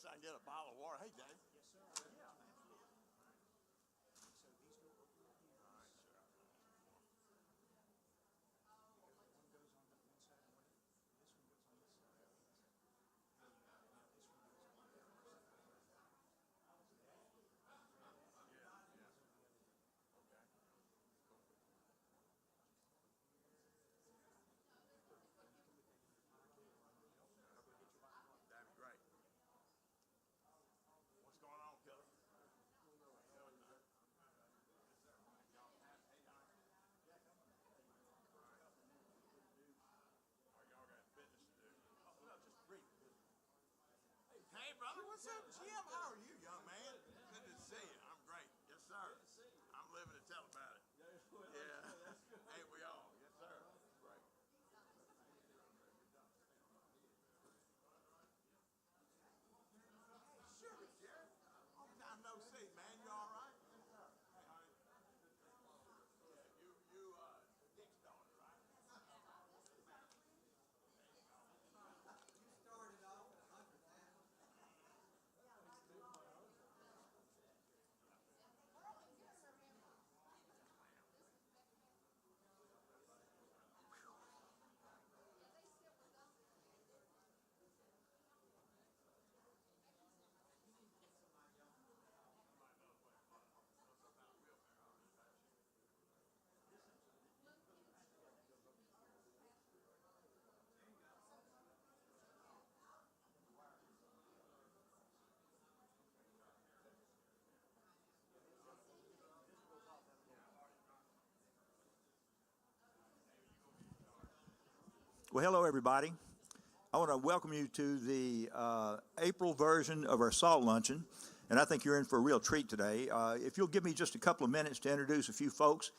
chance I can get a bottle of water. Hey, Dave. Yes, sir. Yeah, absolutely. So these go over here. All right, sir. Because one goes on one side and this one goes on this side. Now this one goes on the other side. That'd be great. What's going on, Kelly? Y'all got business to do. Oh, no, just brief. Hey, brother, what's up, Jim? How are you, young man? Good to see you. I'm great. Yes, sir. I'm living to tell about it. Yeah. Ain't we all? Yes, sir. Right. Sure, Jerry. Long time no see, man. You all right? Yes, sir. Hey, honey. Yeah, Dick's daughter, right? Well, hello, everybody. I want to welcome you to the April version of our Salt Luncheon, and I think you're in for a real treat today. If you'll give me just a couple of minutes to introduce a few folks,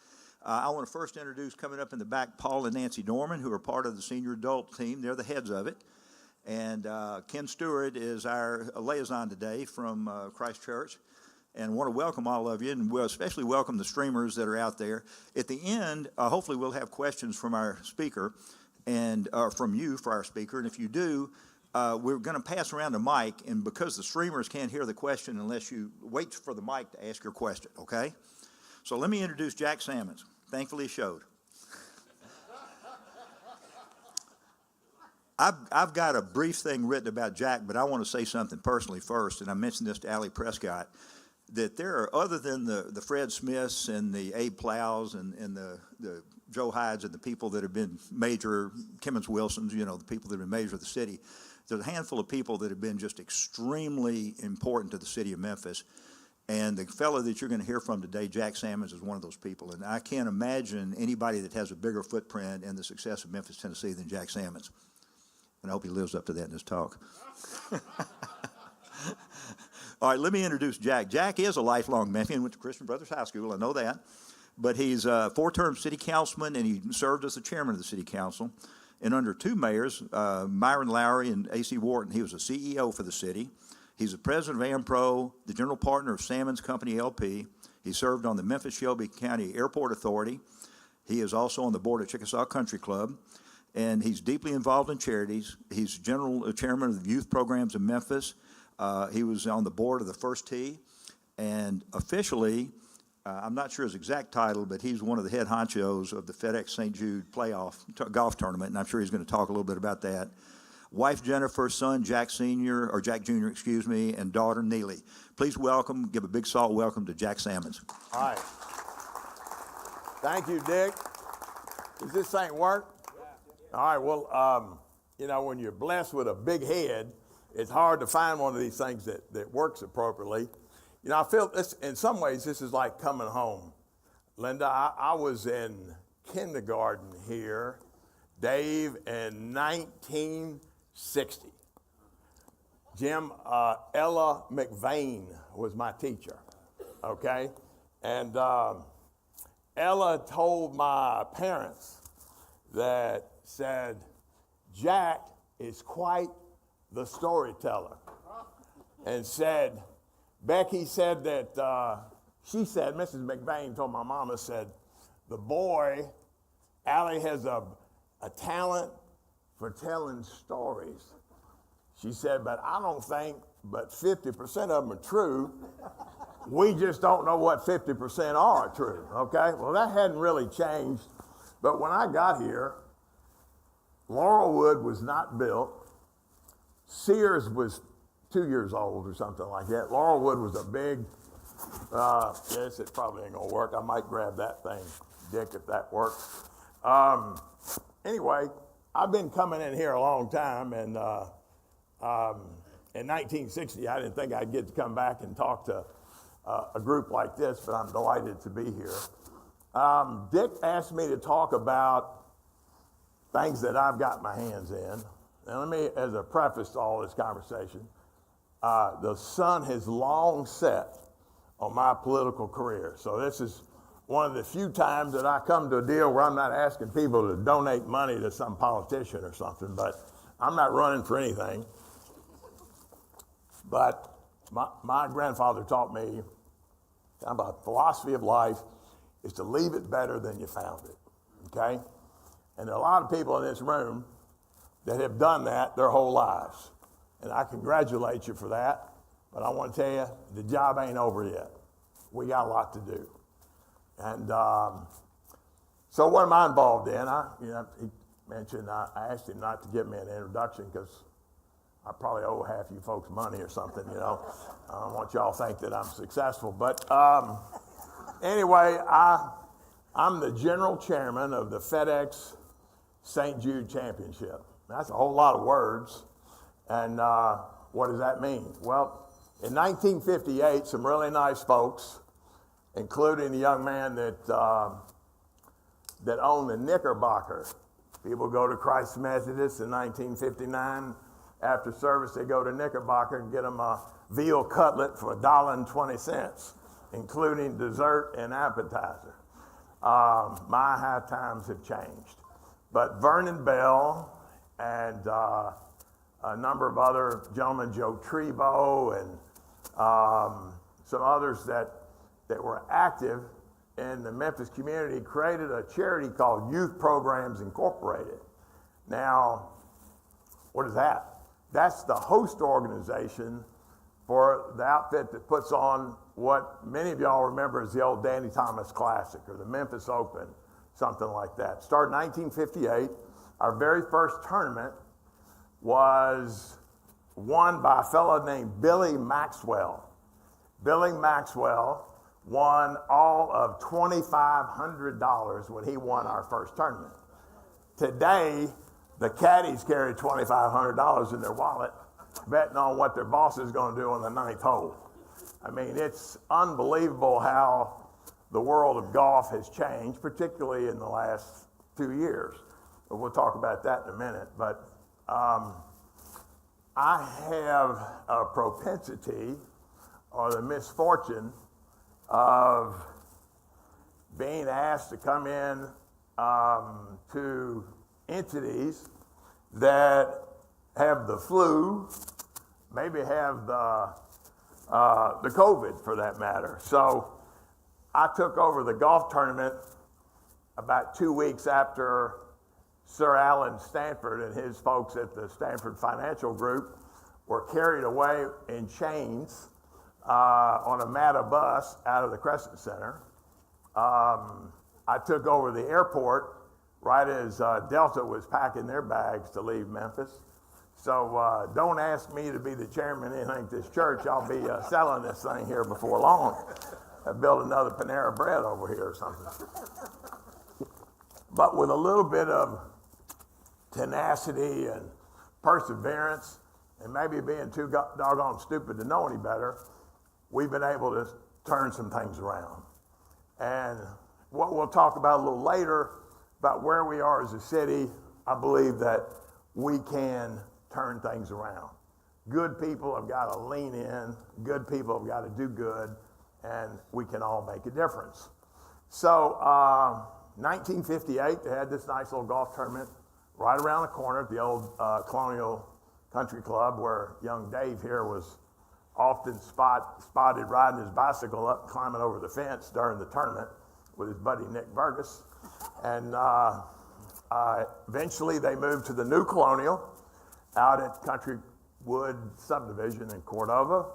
I want to first introduce coming up in the back Paul and Nancy Dorman, who are part of the senior adult team. They're the heads of it. And Ken Stewart is our liaison today from Christ Church. And want to welcome all of you, and we'll especially welcome the streamers that are out there. At the end, hopefully we'll have questions from our speaker, and from you for our speaker. And if you do, we're going to pass around the mic, and because the streamers can't hear the question unless you wait for the mic to ask your question, okay? So let me introduce Jack Sammons. Thankfully he showed. I've got a brief thing written about Jack, but I want to say something personally first, and I mentioned this to Allie Prescott, that there are, other than the Fred Smiths and the Abe Plows and the Joe Hydes and the people that have been major, Kimmons Wilsons, the people that have been major of the city, there's a handful of people that have been just extremely important to the city of Memphis. And the fellow that you're going to hear from today, Jack Sammons, is one of those people. And I can't imagine anybody that has a bigger footprint in the success of Memphis, Tennessee than Jack Sammons. And I hope he lives up to that in his talk. All right, let me introduce Jack. Jack is a lifelong Memphian, went to Christian Brothers High School, I know that. But he's a four-term city councilman, and he served as the chairman of the city council. And under two mayors, Myron Lowry and A.C. Wharton, he was a CEO for the city. He's the president of AmPro, the general partner of Sammons Company LP. He served on the Memphis-Shelby County Airport Authority. He is also on the board of Chickasaw Country Club. And he's deeply involved in charities. He's general chairman of the youth programs in Memphis. He was on the board of the First Tee. And officially, I'm not sure his exact title, but he's one of the head honchos of the FedEx St. Jude playoff golf tournament, and I'm sure he's going to talk a little bit about that. Wife Jennifer, son Jack Sr., or Jack Jr., excuse me, and daughter Neely. Please give a big salt welcome to Jack Sammons. All right. Thank you, Dick. Does this thing work? Yeah. All right, well, when you're blessed with a big head, it's hard to find one of these things that works appropriately. I feel this, in some ways, this is like coming home. Linda, I was in kindergarten here, Dave, in 1960. Jim, Ella McVeigh was my teacher, okay? And Ella told my parents said, Jack is quite the storyteller, and said, Becky said that, Mrs. McVeigh told my mama, said, the boy, Allie, has a talent for telling stories. She said, but I don't think but 50% of them are true. We just don't know what 50% are true, okay? Well, that hadn't really changed. But when I got here, Laurelwood was not built. Sears was 2 years old or something like that. Laurelwood was a big, yes, it probably ain't gonna work. I might grab that thing, Dick, if that works. Anyway, I've been coming in here a long time, and in 1960, I didn't think I'd get to come back and talk to a group like this, but I'm delighted to be here. Dick asked me to talk about things that I've got my hands in. And let me, as a preface to all this conversation, the sun has long set on my political career. So this is one of the few times that I come to a deal where I'm not asking people to donate money to some politician or something, but I'm not running for anything. But my grandfather taught me about philosophy of life is to leave it better than you found it, okay? And there are a lot of people in this room that have done that their whole lives. And I congratulate you for that, but I want to tell you, the job ain't over yet. We got a lot to do. And so what am I involved in? He mentioned, I asked him not to give me an introduction because I probably owe half you folks money or something, you know. I don't want y'all to think that I'm successful. But anyway, I'm the general chairman of the FedEx St. Jude Championship. That's a whole lot of words. And what does that mean? Well, in 1958, some really nice folks, including the young man that owned the Knickerbocker. People go to Christ Methodist in 1959. After service, they go to Knickerbocker and get them a veal cutlet for $1.20, including dessert and appetizer. My high times have changed. But Vernon Bell and a number of other gentlemen, Joe Trebo and some others that were active in the Memphis community, created a charity called Youth Programs Incorporated. Now, what is that? That's the host organization for the outfit that puts on what many of y'all remember as the old Danny Thomas Classic or the Memphis Open, something like that. Started in 1958. Our very first tournament was won by a fellow named Billy Maxwell. Billy Maxwell won all of $2,500 when he won our first tournament. Today, the caddies carry $2,500 in their wallet, betting on what their boss is going to do on the ninth hole. I mean, it's unbelievable how the world of golf has changed, particularly in the last 2 years. But we'll talk about that in a minute. But I have a propensity or the misfortune of being asked to come in to entities that have the flu, maybe have the COVID for that matter. So I took over the golf tournament about 2 weeks after Sir Alan Stanford and his folks at the Stanford Financial Group were carried away in chains on a MATA bus out of the Crescent Center. I took over the airport right as Delta was packing their bags to leave Memphis. So don't ask me to be the chairman of anything at this church. I'll be selling this thing here before long. I built another Panera Bread over here or something. But with a little bit of tenacity and perseverance, and maybe being too doggone stupid to know any better, we've been able to turn some things around. And what we'll talk about a little later, about where we are as a city, I believe that we can turn things around. Good people have got to lean in, good people have got to do good, and we can all make a difference. So 1958, they had this nice little golf tournament right around the corner at the old Colonial Country Club, where young Dave here was often spotted riding his bicycle up, climbing over the fence during the tournament with his buddy Nick Burgess. And eventually they moved to the new Colonial out at Country wood subdivision in Cordova,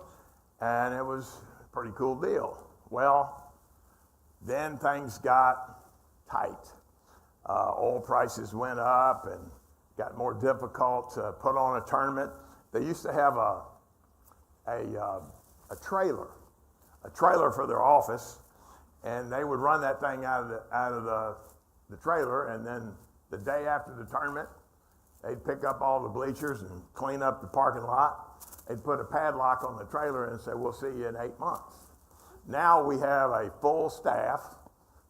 and it was a pretty cool deal. Well, then things got tight. Oil prices went up and got more difficult to put on a tournament. They used to have a trailer for their office, and they would run that thing out of the trailer, and then the day after the tournament, they'd pick up all the bleachers and clean up the parking lot. They'd put a padlock on the trailer and say, "We'll see you in 8 months." Now we have a full staff,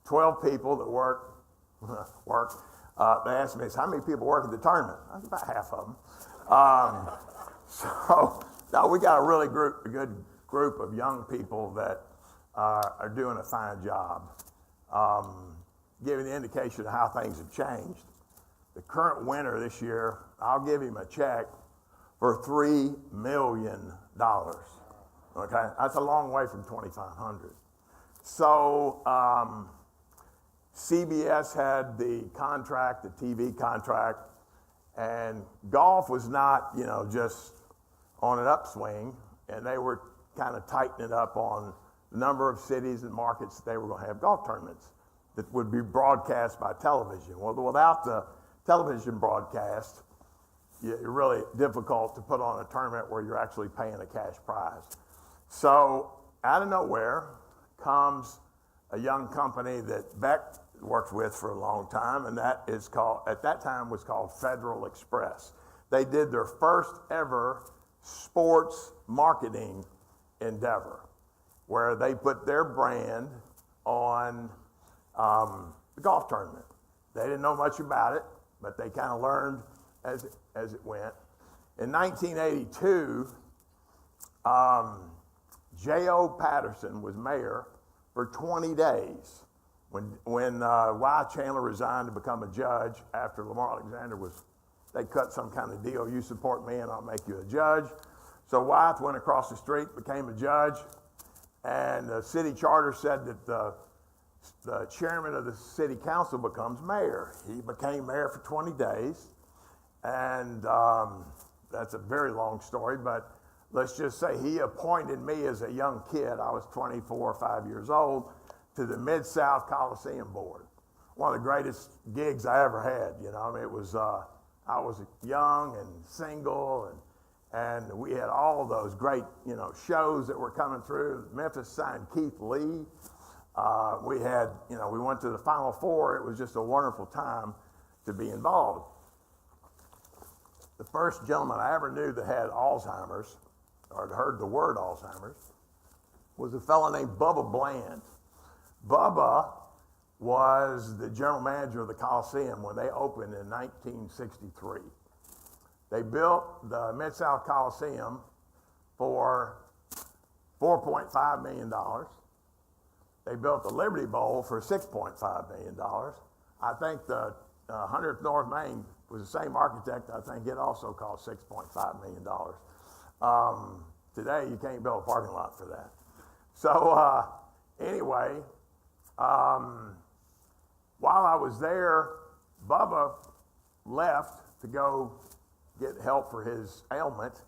12 people that work. They asked me, "How many people work at the tournament?" I was about half of them. So no, we got a good group of young people that are doing a fine job, giving the indication of how things have changed. The current winner this year, I'll give him a check for $3 million. Okay, that's a long way from 2,500. So CBS had the contract, the TV contract, and golf was not, just on an upswing, and they were kind of tightening up on the number of cities and markets that they were going to have golf tournaments that would be broadcast by television. Well, without the television broadcast, it's really difficult to put on a tournament where you're actually paying a cash prize. So out of nowhere comes a young company that Beck worked with for a long time, and that is called, at that time was called Federal Express. They did their first ever sports marketing endeavor, where they put their brand on the golf tournament. They didn't know much about it, but they kind of learned as it went. In 1982, J.O. Patterson was mayor for 20 days. When Y. Chandler resigned to become a judge after Lamar Alexander they cut some kind of deal. You support me and I'll make you a judge. So Wyeth went across the street, became a judge, and the city charter said that the chairman of the city council becomes mayor. He became mayor for 20 days, and that's a very long story, but let's just say he appointed me as a young kid. I was 24 or 5 years old, to the Mid-South Coliseum Board. One of the greatest gigs I ever had, it was, I was young and single, and we had all those great, shows that were coming through. Memphis signed Keith Lee. We had, we went to the Final Four. It was just a wonderful time to be involved. The first gentleman I ever knew that had Alzheimer's, or had heard the word Alzheimer's, was a fellow named Bubba Bland. Bubba was the general manager of the Coliseum when they opened in 1963. They built the Mid-South Coliseum for $4.5 million. They built the Liberty Bowl for $6.5 million. I think the 100th North Main was the same architect. I think it also cost $6.5 million. Today, you can't build a parking lot for that. So anyway, while I was there, Bubba left to go get help for his ailment,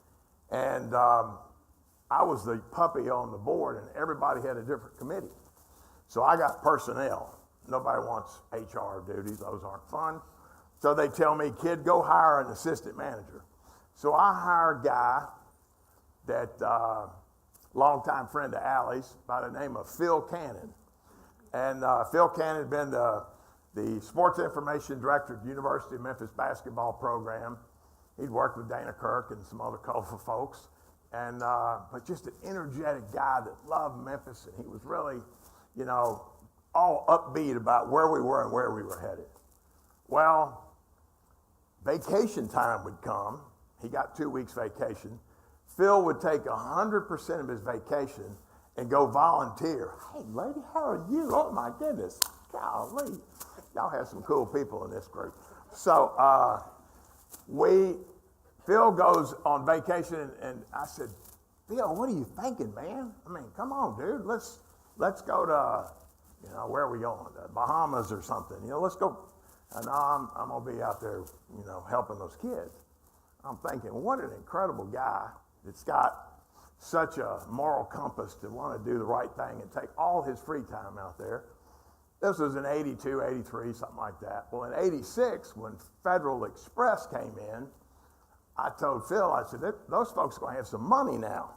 and I was the puppy on the board, and everybody had a different committee. So I got personnel. Nobody wants HR duties. Those aren't fun. So they tell me, "Kid, go hire an assistant manager." So I hire a guy that longtime friend of Allie's by the name of Phil Cannon. And Phil Cannon had been the sports information director at the University of Memphis basketball program. He'd worked with Dana Kirk and some other colorful folks. And but just an energetic guy that loved Memphis, and he was really, all upbeat about where we were and where we were headed. Well, vacation time would come. He got 2 weeks vacation. Phil would take 100% of his vacation and go volunteer. "Hey, lady, how are you? Oh, my goodness. Golly. Y'all have some cool people in this group." So Phil goes on vacation, and I said, "Phil, what are you thinking, man? I mean, come on, dude. Let's go to, where are we going? The Bahamas or something. Let's go." And I'm going to be out there, helping those kids. I'm thinking, what an incredible guy that's got such a moral compass to want to do the right thing and take all his free time out there. This was in 82, 83, something like that. Well, in 86, when Federal Express came in, I told Phil, I said, those folks are going to have some money now.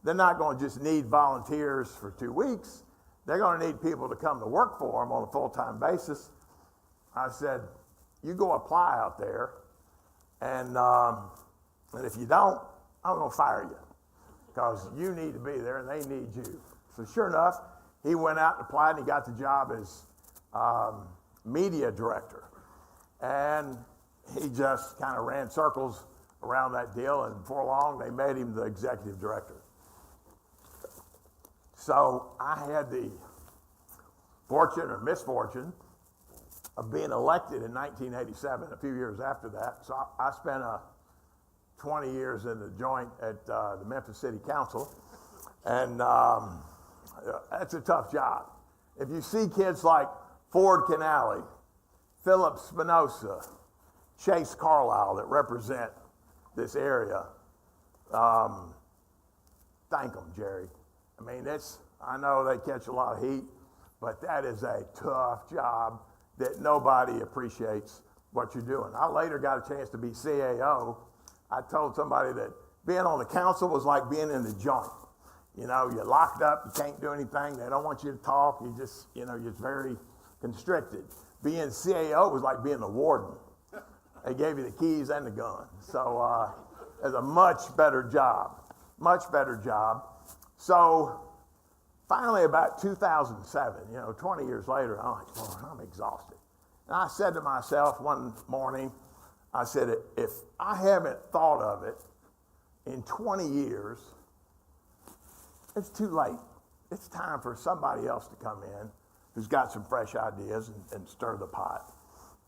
They're not going to just need volunteers for 2 weeks. They're going to need people to come to work for them on a full-time basis. I said, you go apply out there, and if you don't, I'm going to fire you because you need to be there and they need you. So sure enough, he went out and applied, and he got the job as media director. And he just kind of ran circles around that deal, and before long, they made him the executive director. So I had the fortune or misfortune of being elected in 1987, a few years after that. So I spent 20 years in the joint at the Memphis City Council, and that's a tough job. If you see kids like Ford Canale, Philip Spinoza, Chase Carlisle that represent this area, thank them, Jerry. I mean, I know they catch a lot of heat, but that is a tough job that nobody appreciates what you're doing. I later got a chance to be CAO. I told somebody that being on the council was like being in the joint. You know, you're locked up, you can't do anything, they don't want you to talk, you just, you're very constricted. Being CAO was like being the warden. They gave you the keys and the gun. So it's a much better job. So finally about 2007, 20 years later, I'm like, Lord, I'm exhausted. And I said to myself one morning, I said, if I haven't thought of it in 20 years, it's too late. It's time for somebody else to come in who's got some fresh ideas and stir the pot.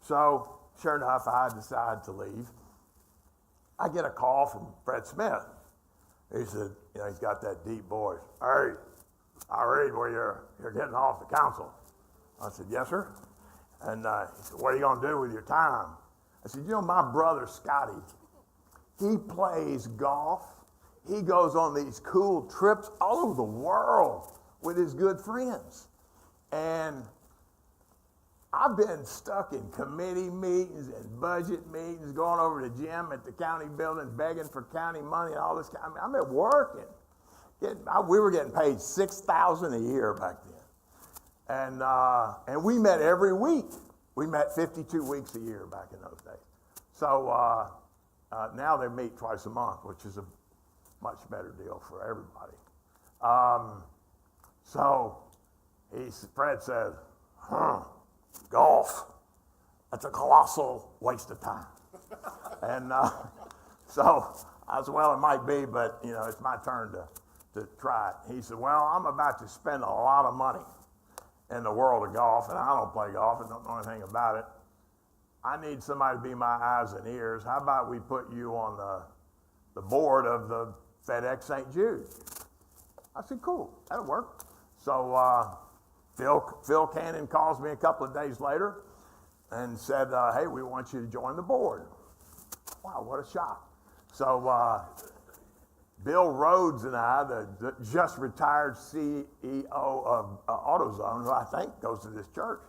So sure enough, I decided to leave. I get a call from Fred Smith. He said, he's got that deep voice. Hey, I read where you're getting off the council. I said, yes, sir. And he said, what are you going to do with your time? I said, my brother Scotty, he plays golf. He goes on these cool trips all over the world with his good friends. And I've been stuck in committee meetings and budget meetings, going over to Jim at the county building, begging for county money and all this. I've been working. We were getting paid $6,000 a year back then. And we met every week. We met 52 weeks a year back in those days. So now they meet twice a month, which is a much better deal for everybody. So Fred said, golf, that's a colossal waste of time. And so I said, well, it might be, but it's my turn to try it. He said, well, I'm about to spend a lot of money in the world of golf, and I don't play golf and don't know anything about it. I need somebody to be my eyes and ears. How about we put you on the board of the FedEx St. Jude? I said, cool, that'll work. So Phil Cannon calls me a couple of days later and said, hey, we want you to join the board. Wow, what a shock. So Bill Rhodes and I, the just retired CEO of AutoZone, who I think goes to this church,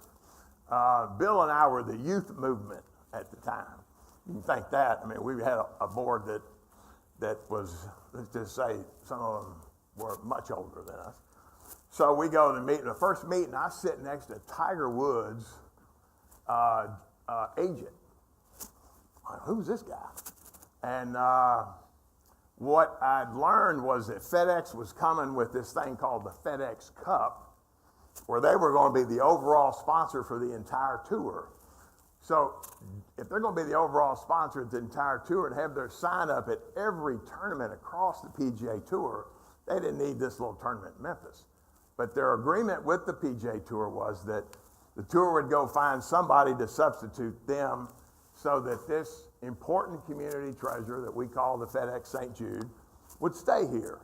Bill and I were the youth movement at the time. You can think that. I mean, we had a board that was, let's just say, some of them were much older than us. So we go to the meeting. The first meeting, I sit next to Tiger Woods' agent. Who's this guy? And what I'd learned was that FedEx was coming with this thing called the FedEx Cup, where they were going to be the overall sponsor for the entire tour. So if they're going to be the overall sponsor of the entire tour and have their sign up at every tournament across the PGA Tour, they didn't need this little tournament in Memphis. But their agreement with the PGA Tour was that the tour would go find somebody to substitute them so that this important community treasure that we call the FedEx St. Jude would stay here.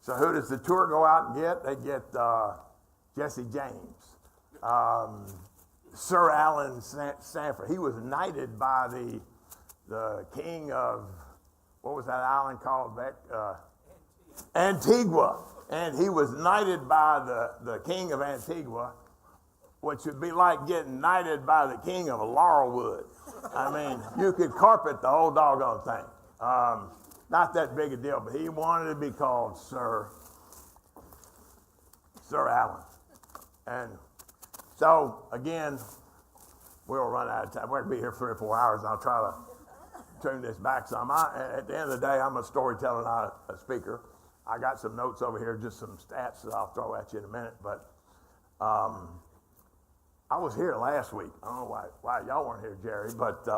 So who does the tour go out and get? They get Jesse James, Sir Alan Sanford. He was knighted by the king of what was that island called back? Antigua. And he was knighted by the king of Antigua, which would be like getting knighted by the king of Laurelwood. I mean, you could carpet the whole doggone thing. Not that big a deal, but he wanted to be called Sir Allen. And so, again, we'll run out of time. We're going to be here 3 or 4 hours, and I'll try to tune this back some. At the end of the day, I'm a storyteller, not a speaker. I got some notes over here, just some stats that I'll throw at you in a minute. But I was here last week. I don't know why y'all weren't here, Jerry, but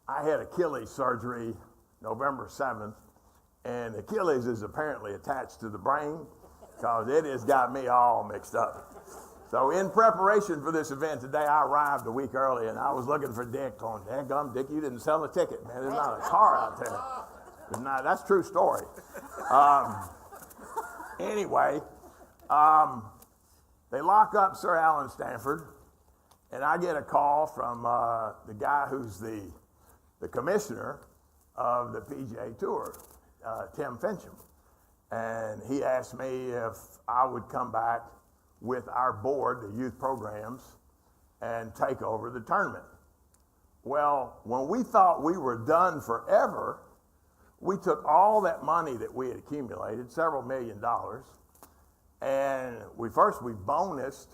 I had Achilles surgery November 7th, and Achilles is apparently attached to the brain because it has got me all mixed up. So in preparation for this event today, I arrived a week early, and I was looking for Dick, going, "Dadgum, Dick, you didn't sell a ticket, man. There's not a car out there." There's not, that's a true story. Anyway, they lock up Sir Alan Stanford, and I get a call from the guy who's the commissioner of the PGA Tour, Tim Fincham. And he asked me if I would come back with our board, the youth programs, and take over the tournament. Well, when we thought we were done forever, we took all that money that we had accumulated, several $1 million, and we bonused.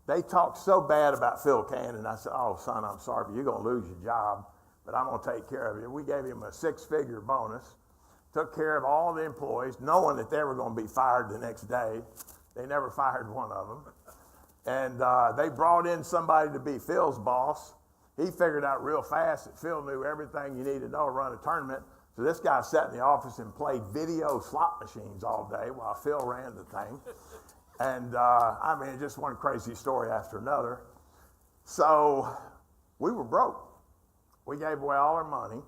They talked so bad about Phil Cannon. I said, "Oh, son, I'm sorry, but you're going to lose your job, but I'm going to take care of you." We gave him a 6-figure bonus, took care of all the employees, knowing that they were going to be fired the next day. They never fired one of them. And they brought in somebody to be Phil's boss. He figured out real fast that Phil knew everything you need to know to run a tournament. So this guy sat in the office and played video slot machines all day while Phil ran the thing. And I mean, just one crazy story after another. So we were broke. We gave away all our money.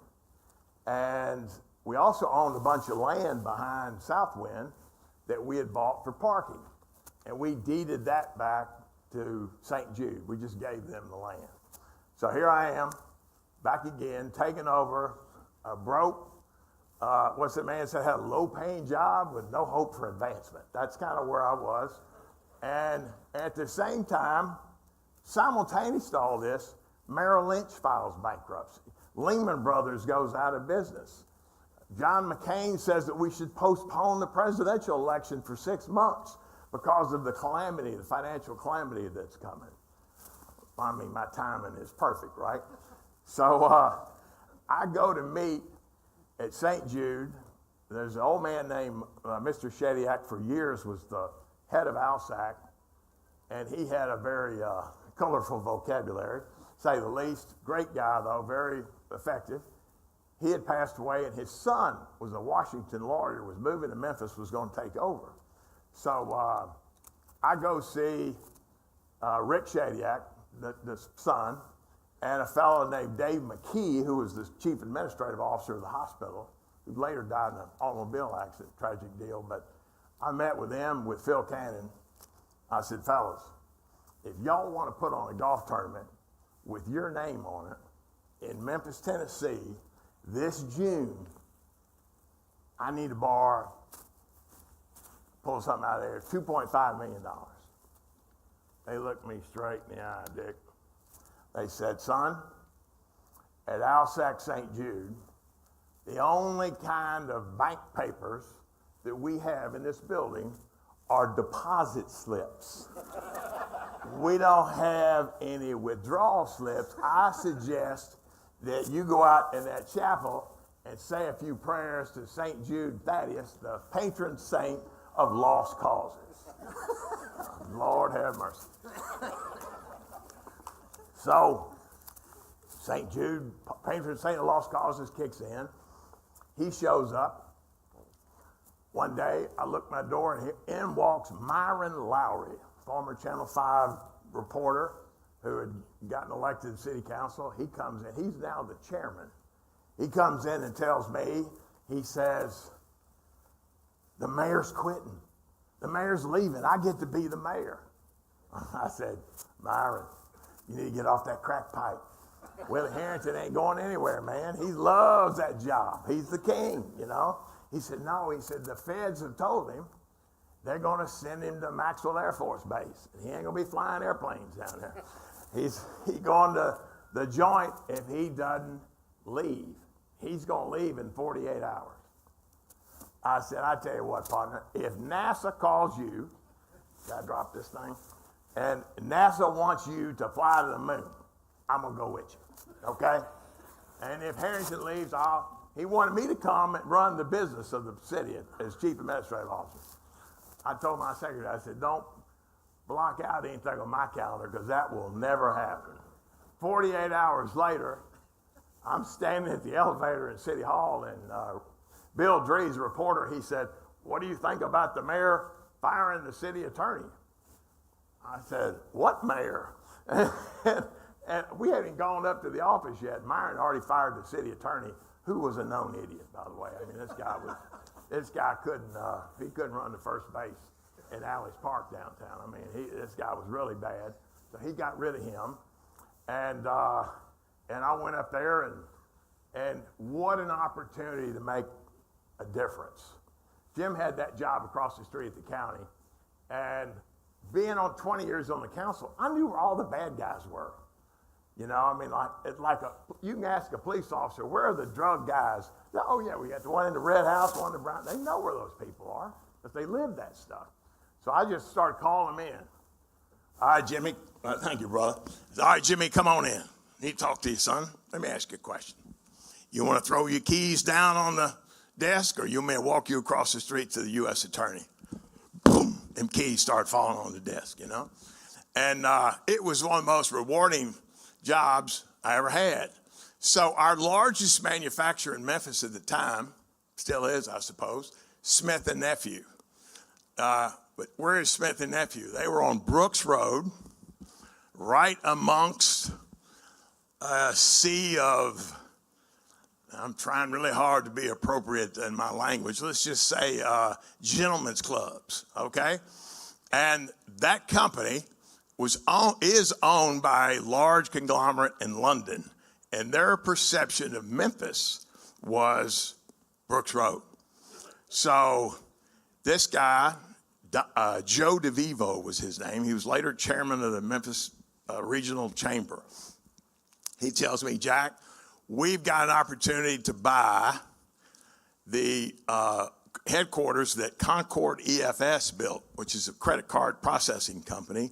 And we also owned a bunch of land behind Southwind that we had bought for parking. And we deeded that back to St. Jude. We just gave them the land. So here I am, back again, taking over, broke. What's the man said? Had a low-paying job with no hope for advancement. That's kind of where I was. And at the same time, simultaneous to all this, Merrill Lynch files bankruptcy. Lehman Brothers goes out of business. John McCain says that we should postpone the presidential election for 6 months because of the calamity, the financial calamity that's coming. I mean, my timing is perfect, right? So I go to meet at St. Jude. There's an old man named Mr. Shediac, for years was the head of ALSAC, and he had a very colorful vocabulary, say the least. Great guy, though, very effective. He had passed away, and his son was a Washington lawyer, was moving to Memphis, was going to take over. So I go see Rick Shediac, the son, and a fellow named Dave McKee, who was the chief administrative officer of the hospital, who later died in an automobile accident, tragic deal. But I met with them, with Phil Cannon. I said, "Fellas, if y'all want to put on a golf tournament with your name on it in Memphis, Tennessee, this June, I need to borrow, pull something out of there, $2.5 million. They looked me straight in the eye, Dick. They said, "Son, at ALSAC St. Jude, the only kind of bank papers that we have in this building are deposit slips. We don't have any withdrawal slips. I suggest that you go out in that chapel and say a few prayers to St. Jude Thaddeus, the patron saint of lost causes." Lord have mercy. So, St. Jude, patron saint of lost causes, kicks in. He shows up. One day, I look at my door, and in walks Myron Lowry, former Channel 5 reporter who had gotten elected to city council. He comes in. He's now the chairman. He comes in and tells me, he says, "The mayor's quitting. The mayor's leaving. I get to be the mayor." I said, "Myron, you need to get off that crack pipe. Willie Harrington ain't going anywhere, man. He loves that job. He's the king, you know. He said, no, he said, the feds have told him they're going to send him to Maxwell Air Force Base. He ain't going to be flying airplanes down there. He's going to the joint if he doesn't leave. He's going to leave in 48 hours. I said, I tell you what, partner, if NASA calls you, gotta drop this thing, and NASA wants you to fly to the moon, I'm going to go with you, okay? And if Harrington leaves, he wanted me to come and run the business of the city as chief administrative officer. I told my secretary, I said, don't block out anything on my calendar because that will never happen. 48 hours later, I'm standing at the elevator in City Hall, and Bill Drees, reporter, he said, what do you think about the mayor firing the city attorney? I said, what mayor? And we hadn't gone up to the office yet. Myron already fired the city attorney, who was a known idiot, by the way. I mean, this guy couldn't run the first base at Alley's Park downtown. I mean, this guy was really bad. So he got rid of him. And I went up there, and what an opportunity to make a difference. Jim had that job across the street at the county, and being on 20 years on the council, I knew where all the bad guys were. You know, I mean, you can ask a police officer, where are the drug guys? Oh yeah, we got the one in the red house, one in the brown. They know where those people are, because they live that stuff. So I just started calling them in. All right, Jimmy. Thank you, brother. All right, Jimmy, come on in. Need to talk to you, son. Let me ask you a question. You want to throw your keys down on the desk, or you want me to walk you across the street to the U.S. attorney? Boom, them keys start falling on the desk, you know? And it was one of the most rewarding jobs I ever had. So our largest manufacturer in Memphis at the time, still is, I suppose, Smith & Nephew. But where is Smith & Nephew? They were on Brooks Road, right amongst a sea of, I'm trying really hard to be appropriate in my language, let's just say gentlemen's clubs, okay? And that company is owned by a large conglomerate in London, and their perception of Memphis was Brooks Road. So this guy, Joe DeVivo was his name. He was later chairman of the Memphis Regional Chamber. He tells me, Jack, we've got an opportunity to buy the headquarters that Concord EFS built, which is a credit card processing company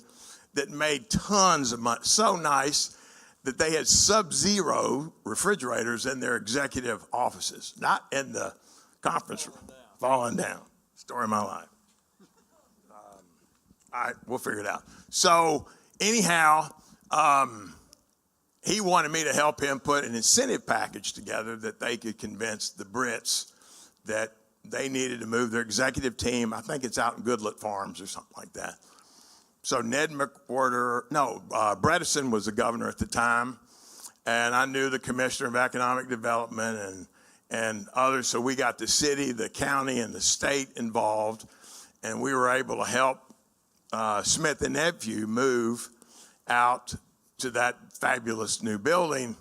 that made tons of money. So nice that they had sub-zero refrigerators in their executive offices, not in the conference room. Falling down. Story of my life. All right, we'll figure it out. So anyhow, he wanted me to help him put an incentive package together that they could convince the Brits that they needed to move their executive team. I think it's out in Goodlet Farms or something like that. So Bredesen was the governor at the time, and I knew the commissioner of economic development and others. So we got the city, the county, and the state involved, and we were able to help Smith & Nephew move out to that fabulous new building.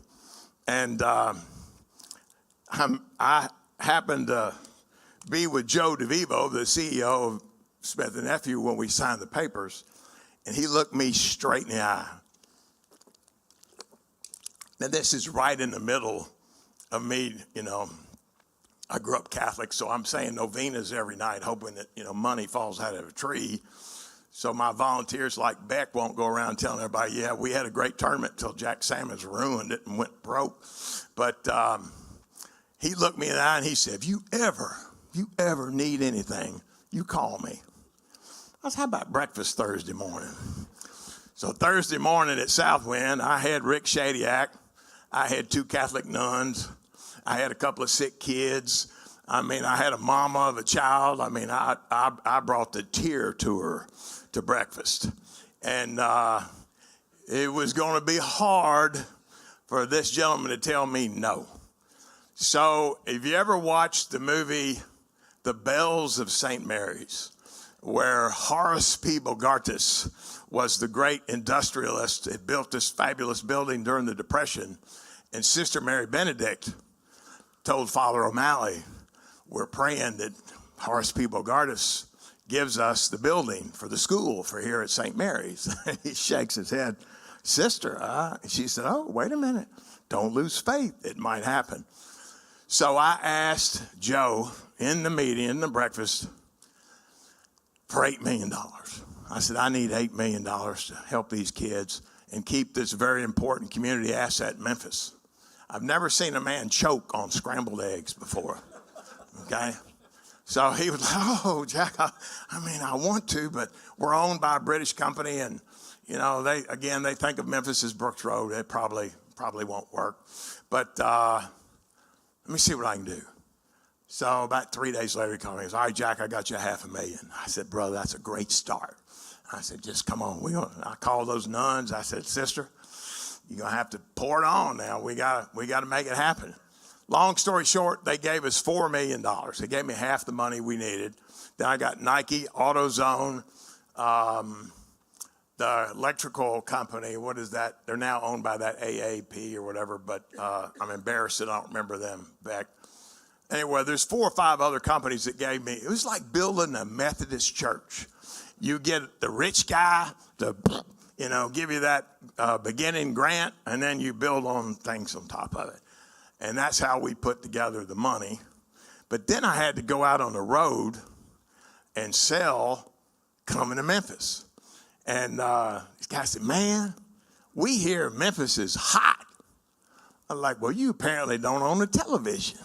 And I happened to be with Joe DeVivo, the CEO of Smith & Nephew, when we signed the papers, and he looked me straight in the eye. Now this is right in the middle of me, you know, I grew up Catholic, so I'm saying novenas every night, hoping that, you know, money falls out of a tree. So my volunteers like Beck won't go around telling everybody, yeah, we had a great tournament until Jack Sammons ruined it and went broke. But he looked me in the eye and he said, if you ever need anything, you call me. I said, how about breakfast Thursday morning? So Thursday morning at Southwind, I had Rick Shadyac. I had 2 Catholic nuns. I had a couple of sick kids. I mean, I had a mama of a child. I mean, I brought the tear to her to breakfast. And it was going to be hard for this gentleman to tell me no. So if you ever watched the movie The Bells of St. Mary's, where Horace P. Bogartis was the great industrialist that built this fabulous building during the Depression. And Sister Mary Benedict told Father O'Malley, we're praying that Horace P. Bogartis gives us the building for the school for here at St. Mary's. He shakes his head. Sister, she said, oh, wait a minute. Don't lose faith. It might happen. So I asked Joe in the meeting, in the breakfast, for $8 million. I said, I need $8 million to help these kids and keep this very important community asset in Memphis. I've never seen a man choke on scrambled eggs before, okay? So he was like, oh, Jack, I want to, but we're owned by a British company, and, you know, they think of Memphis as Brooks Road. It probably won't work. But let me see what I can do. So about 3 days later, he called me. He goes, all right, Jack, I got you $500,000. I said, brother, that's a great start. I said, just come on. I called those nuns. I said, sister, you're going to have to pour it on now. We got to make it happen. Long story short, they gave us $4 million. They gave me half the money we needed. Then I got Nike, AutoZone, the electrical company. What is that? They're now owned by that AAP or whatever, but I'm embarrassed that I don't remember them back. Anyway, there's 4 or 5 other companies that gave me. It was like building a Methodist church. You get the rich guy to, give you that beginning grant, and then you build on things on top of it. And that's how we put together the money. But then I had to go out on the road and sell coming to Memphis. And this guy said, man, we hear Memphis is hot. I'm like, well, you apparently don't own a television.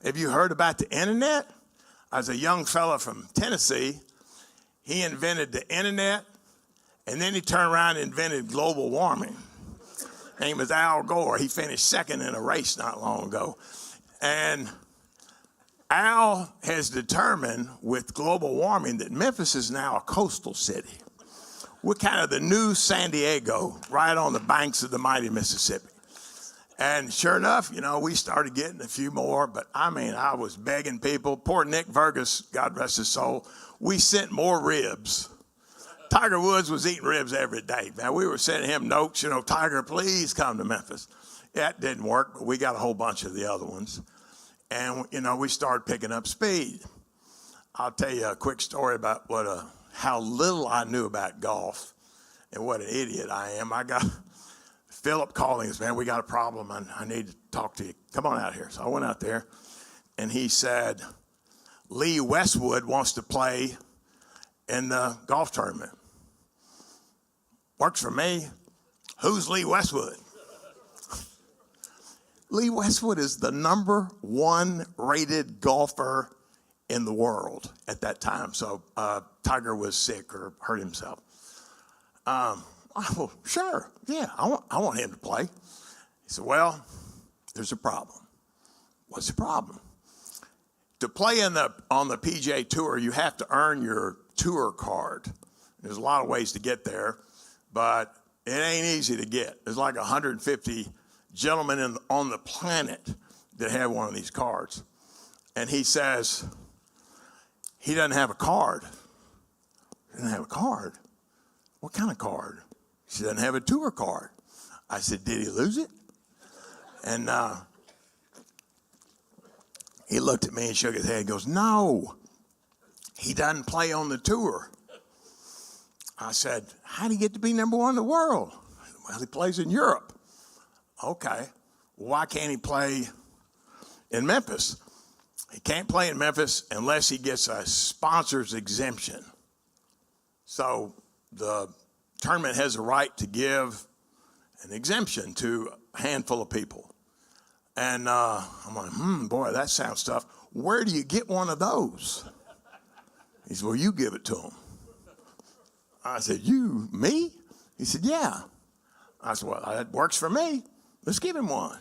Have you heard about the internet? I was a young fella from Tennessee. He invented the internet, and then he turned around and invented global warming. Name was Al Gore. He finished second in a race not long ago. And Al has determined with global warming that Memphis is now a coastal city. We're kind of the new San Diego, right on the banks of the mighty Mississippi. And sure enough, we started getting a few more, but I was begging people. Poor Nick Vergas, God rest his soul, we sent more ribs. Tiger Woods was eating ribs every day. Man, we were sending him notes, Tiger, please come to Memphis. That didn't work, but we got a whole bunch of the other ones. And, we started picking up speed. I'll tell you a quick story about how little I knew about golf and what an idiot I am. I got Philip calling us, man, we got a problem. I need to talk to you. Come on out here. So I went out there, and he said, Lee Westwood wants to play in the golf tournament. Works for me. Who's Lee Westwood? Lee Westwood is the #1 rated golfer in the world at that time. So Tiger was sick or hurt himself. Well, sure, yeah, I want him to play. He said, well, there's a problem. What's the problem? To play on the PGA Tour, you have to earn your tour card. There's a lot of ways to get there, but it ain't easy to get. There's like 150 gentlemen on the planet that have one of these cards. And he says, he doesn't have a card. He doesn't have a card? What kind of card? He doesn't have a tour card. I said, did he lose it? And he looked at me and shook his head and goes, no, he doesn't play on the tour. I said, how did he get to be #1 in the world? Well, he plays in Europe. Okay, why can't he play in Memphis? He can't play in Memphis unless he gets a sponsor's exemption. So the tournament has a right to give an exemption to a handful of people. And I'm like, boy, that sounds tough. Where do you get one of those? He said, well, you give it to him. I said, you, me? He said, yeah. I said, well, that works for me. Let's give him one.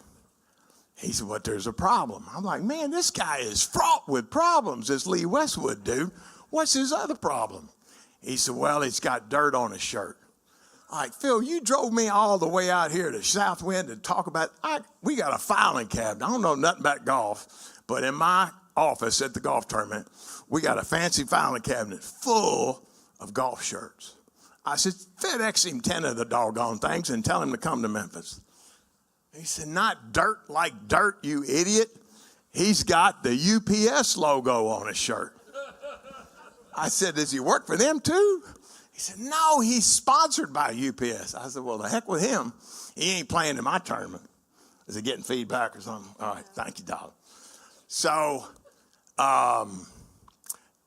He said, but there's a problem. I'm like, man, this guy is fraught with problems, this Lee Westwood dude. What's his other problem? He said, well, he's got dirt on his shirt. I'm like, Phil, you drove me all the way out here to Southwind to talk about, we got a filing cabinet. I don't know nothing about golf, but in my office at the golf tournament, we got a fancy filing cabinet full of golf shirts. I said, FedEx him 10 of the doggone things and tell him to come to Memphis. He said, not dirt like dirt, you idiot. He's got the UPS logo on his shirt. I said, does he work for them too? He said, no, he's sponsored by UPS. I said, well, the heck with him. He ain't playing in my tournament. Is he getting feedback or something? All right, thank you, Doc. So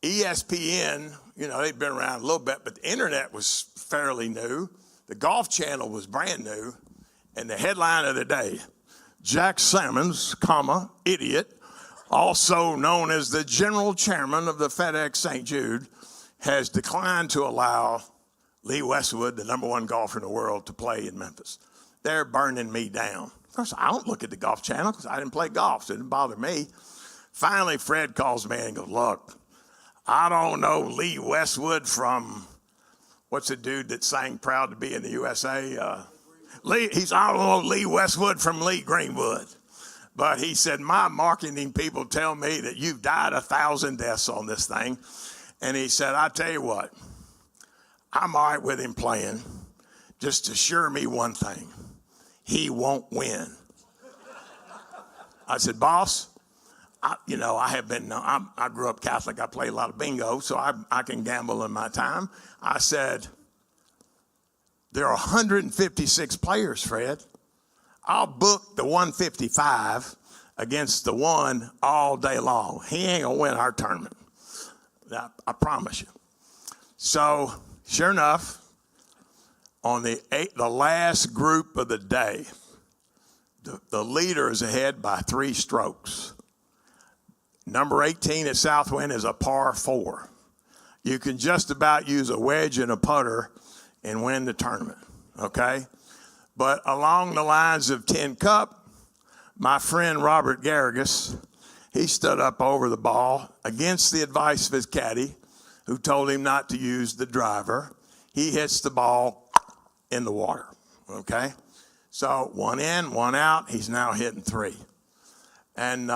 ESPN, you know, they'd been around a little bit, but the internet was fairly new. The Golf Channel was brand new. And the headline of the day, Jack Sammons, comma, idiot, also known as the general chairman of the FedEx St. Jude, has declined to allow Lee Westwood, the #1 golfer in the world, to play in Memphis. They're burning me down. Of course, I don't look at the Golf Channel because I didn't play golf, so it didn't bother me. Finally, Fred calls me and goes, look, I don't know Lee Westwood from, what's the dude that sang Proud to Be in the USA? I don't know Lee Westwood from Lee Greenwood. But he said, my marketing people tell me that you've died 1,000 deaths on this thing. And he said, I tell you what, I'm all right with him playing. Just assure me one thing, he won't win. I said, boss, I grew up Catholic. I played a lot of bingo, so I can gamble in my time. I said, there are 156 players, Fred. I'll book the 155 against the one all day long. He ain't gonna win our tournament. I promise you. So, sure enough, on the last group of the day, the leader is ahead by 3 strokes. Number 18 at Southwind is a par 4. You can just about use a wedge and a putter and win the tournament, okay? But along the lines of Tin Cup, my friend Robert Garrigus, he stood up over the ball against the advice of his caddy, who told him not to use the driver. He hits the ball in the water, okay? So 1 in, 1 out, he's now hitting 3. And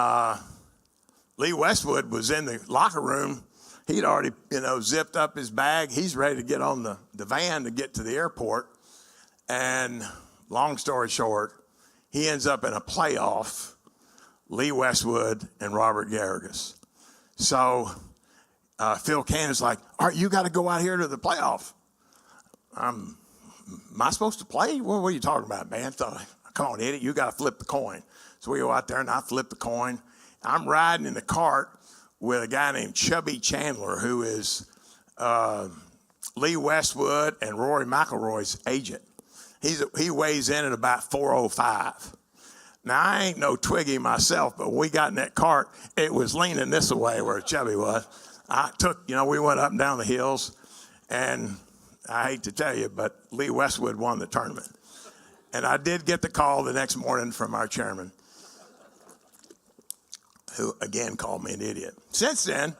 Lee Westwood was in the locker room. He'd already, zipped up his bag. He's ready to get on the van to get to the airport. And long story short, he ends up in a playoff, Lee Westwood and Robert Garrigus. So Phil Cannon's like, all right, you got to go out here to the playoff. Am I supposed to play? What are you talking about, man? So, come on, idiot, you got to flip the coin. So we go out there and I flip the coin. I'm riding in the cart with a guy named Chubby Chandler, who is Lee Westwood and Rory McIlroy's agent. He weighs in at about 405. Now, I ain't no Twiggy myself, but when we got in that cart, it was leaning this way where Chubby was. We went up and down the hills, and I hate to tell you, but Lee Westwood won the tournament. And I did get the call the next morning from our chairman, who again called me an idiot. Since then,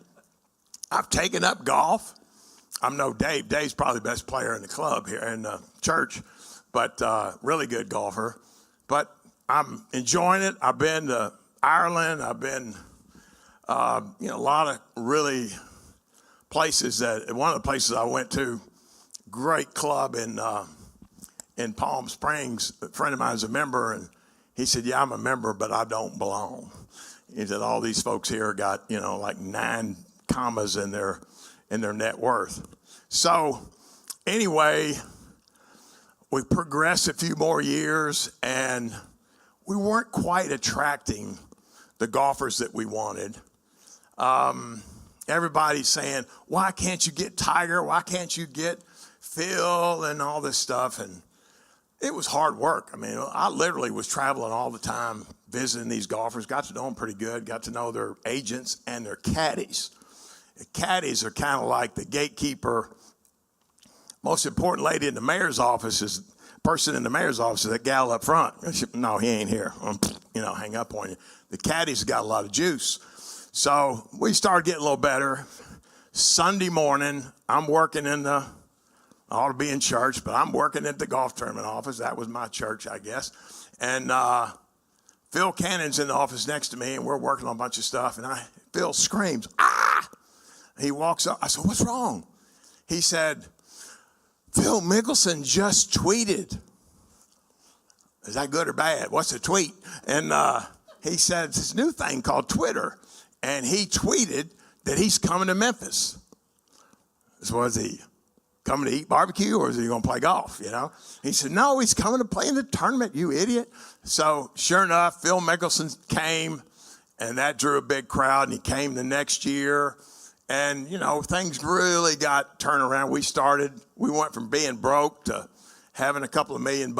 I've taken up golf. I'm no Dave. Dave's probably the best player in the club here in the church, but really good golfer. But I'm enjoying it. I've been to Ireland. I've been, a lot of really places. One of the places I went to, great club in Palm Springs. A friend of mine is a member, and he said, yeah, I'm a member, but I don't belong. He said, all these folks here got, like 9 commas in their net worth. So anyway, we progressed a few more years, and we weren't quite attracting the golfers that we wanted. Everybody's saying, why can't you get Tiger? Why can't you get Phil and all this stuff? And it was hard work. I mean, I literally was traveling all the time, visiting these golfers, got to know them pretty good, got to know their agents and their caddies. The caddies are kind of like the gatekeeper. Most important lady in the mayor's office is person in the mayor's office is that gal up front. No, he ain't here. Hang up on you. The caddies got a lot of juice. So we started getting a little better. Sunday morning, I'm working I ought to be in church, but I'm working at the golf tournament office. That was my church, I guess. And Phil Cannon's in the office next to me, and we're working on a bunch of stuff. And I Phil screams, ah! He walks up. I said, what's wrong? He said, Phil Mickelson just tweeted. Is that good or bad? What's a tweet? And he said, it's this new thing called Twitter. And he tweeted that he's coming to Memphis. Was he coming to eat barbecue or is he going to play golf, you know? He said, no, he's coming to play in the tournament, you idiot. So sure enough, Phil Mickelson came, and that drew a big crowd, and he came the next year. And, you know, things really got turned around. We went from being broke to having a couple of $1 million.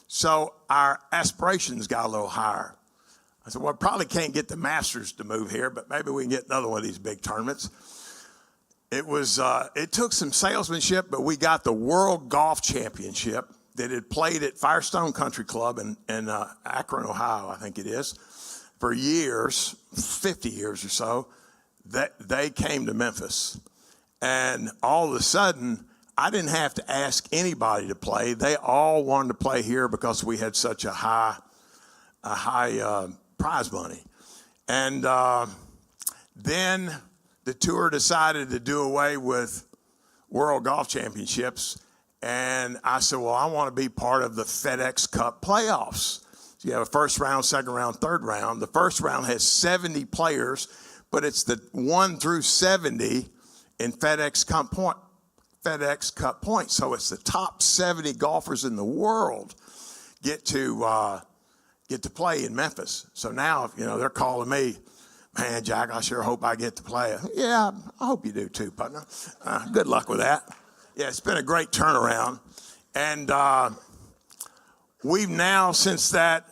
So our aspirations got a little higher. I said, well, probably can't get the Masters to move here, but maybe we can get another one of these big tournaments. It took some salesmanship, but we got the World Golf Championship that had played at Firestone Country Club in Akron, Ohio, I think it is, for years, 50 years or so. That they came to Memphis. And all of a sudden, I didn't have to ask anybody to play. They all wanted to play here because we had such a high prize money. And then the tour decided to do away with World Golf Championships. And I said, well, I want to be part of the FedEx Cup playoffs. So you have a first round, second round, third round. The first round has 70 players, but it's the 1 through 70 in FedEx Cup points. So it's the top 70 golfers in the world get to play in Memphis. So now, you know, they're calling me, man, Jack, I sure hope I get to play. Yeah, I hope you do too, partner. Good luck with that. Yeah, it's been a great turnaround. And we've now, since that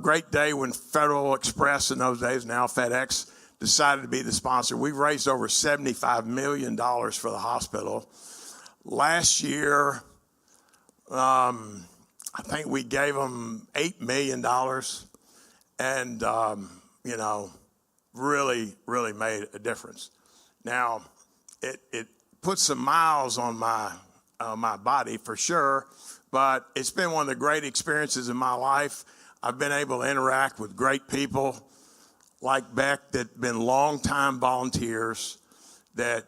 great day when Federal Express in those days, now FedEx, decided to be the sponsor, we've raised over $75 million for the hospital. Last year, I think we gave them $8 million, and you know, really, really made a difference. Now, it put some miles on my body for sure, but it's been one of the great experiences in my life. I've been able to interact with great people like Beck that have been longtime volunteers that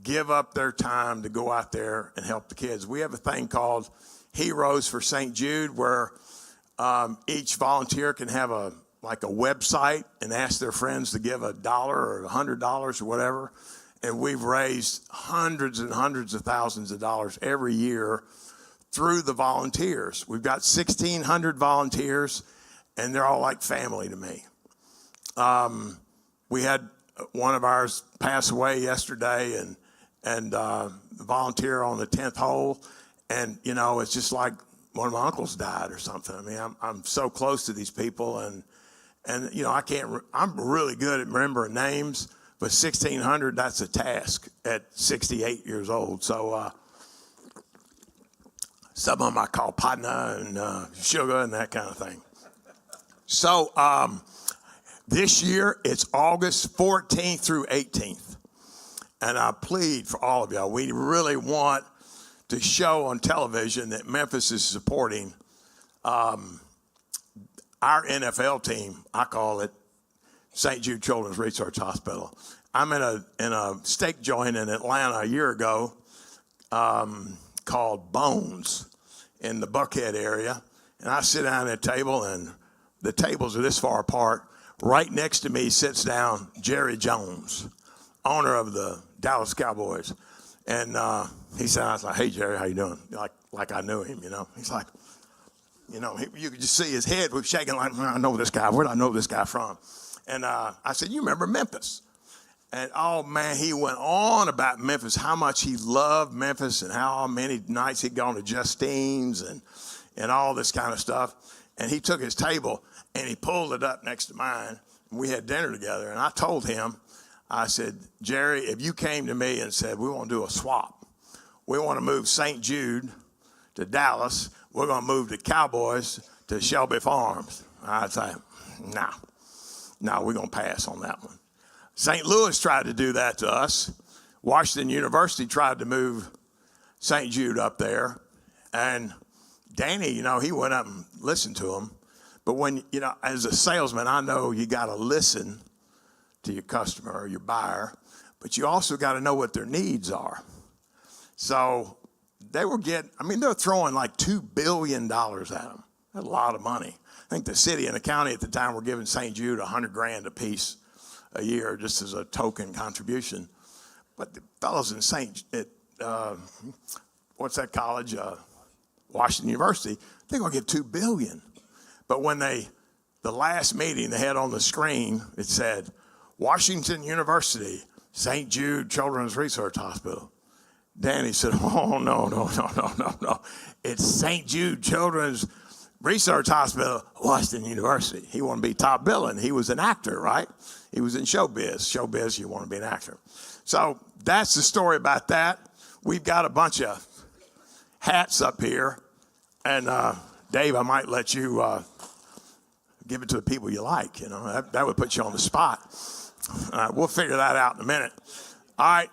give up their time to go out there and help the kids. We have a thing called Heroes for St. Jude where each volunteer can have a website and ask their friends to give $1 or $100 or whatever. And we've raised hundreds and hundreds of thousands of dollars every year through the volunteers. We've got 1,600 volunteers, and they're all like family to me. We had one of ours pass away yesterday, and the volunteer on the 10th hole, and you know, it's just like one of my uncles died or something. I mean, I'm so close to these people, and you know, I'm really good at remembering names, but 1,600, that's a task at 68 years old. So some of them I call partner and sugar and that kind of thing. So this year, it's August 14th through 18th. And I plead for all of y'all, we really want to show on television that Memphis is supporting our NFL team. I call it St. Jude Children's Research Hospital. I'm in a steak joint in Atlanta a year ago called Bones in the Buckhead area. And I sit down at a table, and the tables are this far apart. Right next to me sits down Jerry Jones, owner of the Dallas Cowboys. And he said, I was like, hey, Jerry, how you doing? Like I knew him, you know. He's like, you know, you could just see his head was shaking like, I know this guy. Where do I know this guy from? And I said, you remember Memphis? And, oh, man, he went on about Memphis, how much he loved Memphis and how many nights he'd gone to Justine's and all this kind of stuff. And he took his table and he pulled it up next to mine. And we had dinner together. And I told him, I said, Jerry, if you came to me and said, we want to do a swap. We want to move St. Jude to Dallas. We're going to move the Cowboys to Shelby Farms. I'd say, no, we're going to pass on that one. St. Louis tried to do that to us. Washington University tried to move St. Jude up there. And Danny, you know, he went up and listened to them. But when, you know, as a salesman, I know you got to listen to your customer or your buyer, but you also got to know what their needs are. So they were they're throwing like $2 billion at them. That's a lot of money. I think the city and the county at the time were giving St. Jude $100,000 a piece a year just as a token contribution. But the fellows in what's that college? Washington University, they're going to get $2 billion. But when the last meeting they had on the screen, it said, Washington University, St. Jude Children's Research Hospital. Danny said, oh, no. It's St. Jude Children's Research Hospital, Washington University. He wanted to be top billing. He was an actor, right? He was in showbiz. Showbiz, you want to be an actor. So that's the story about that. We've got a bunch of hats up here. And Dave, I might let you give it to the people you like. You know, that would put you on the spot. All right, we'll figure that out in a minute. All right,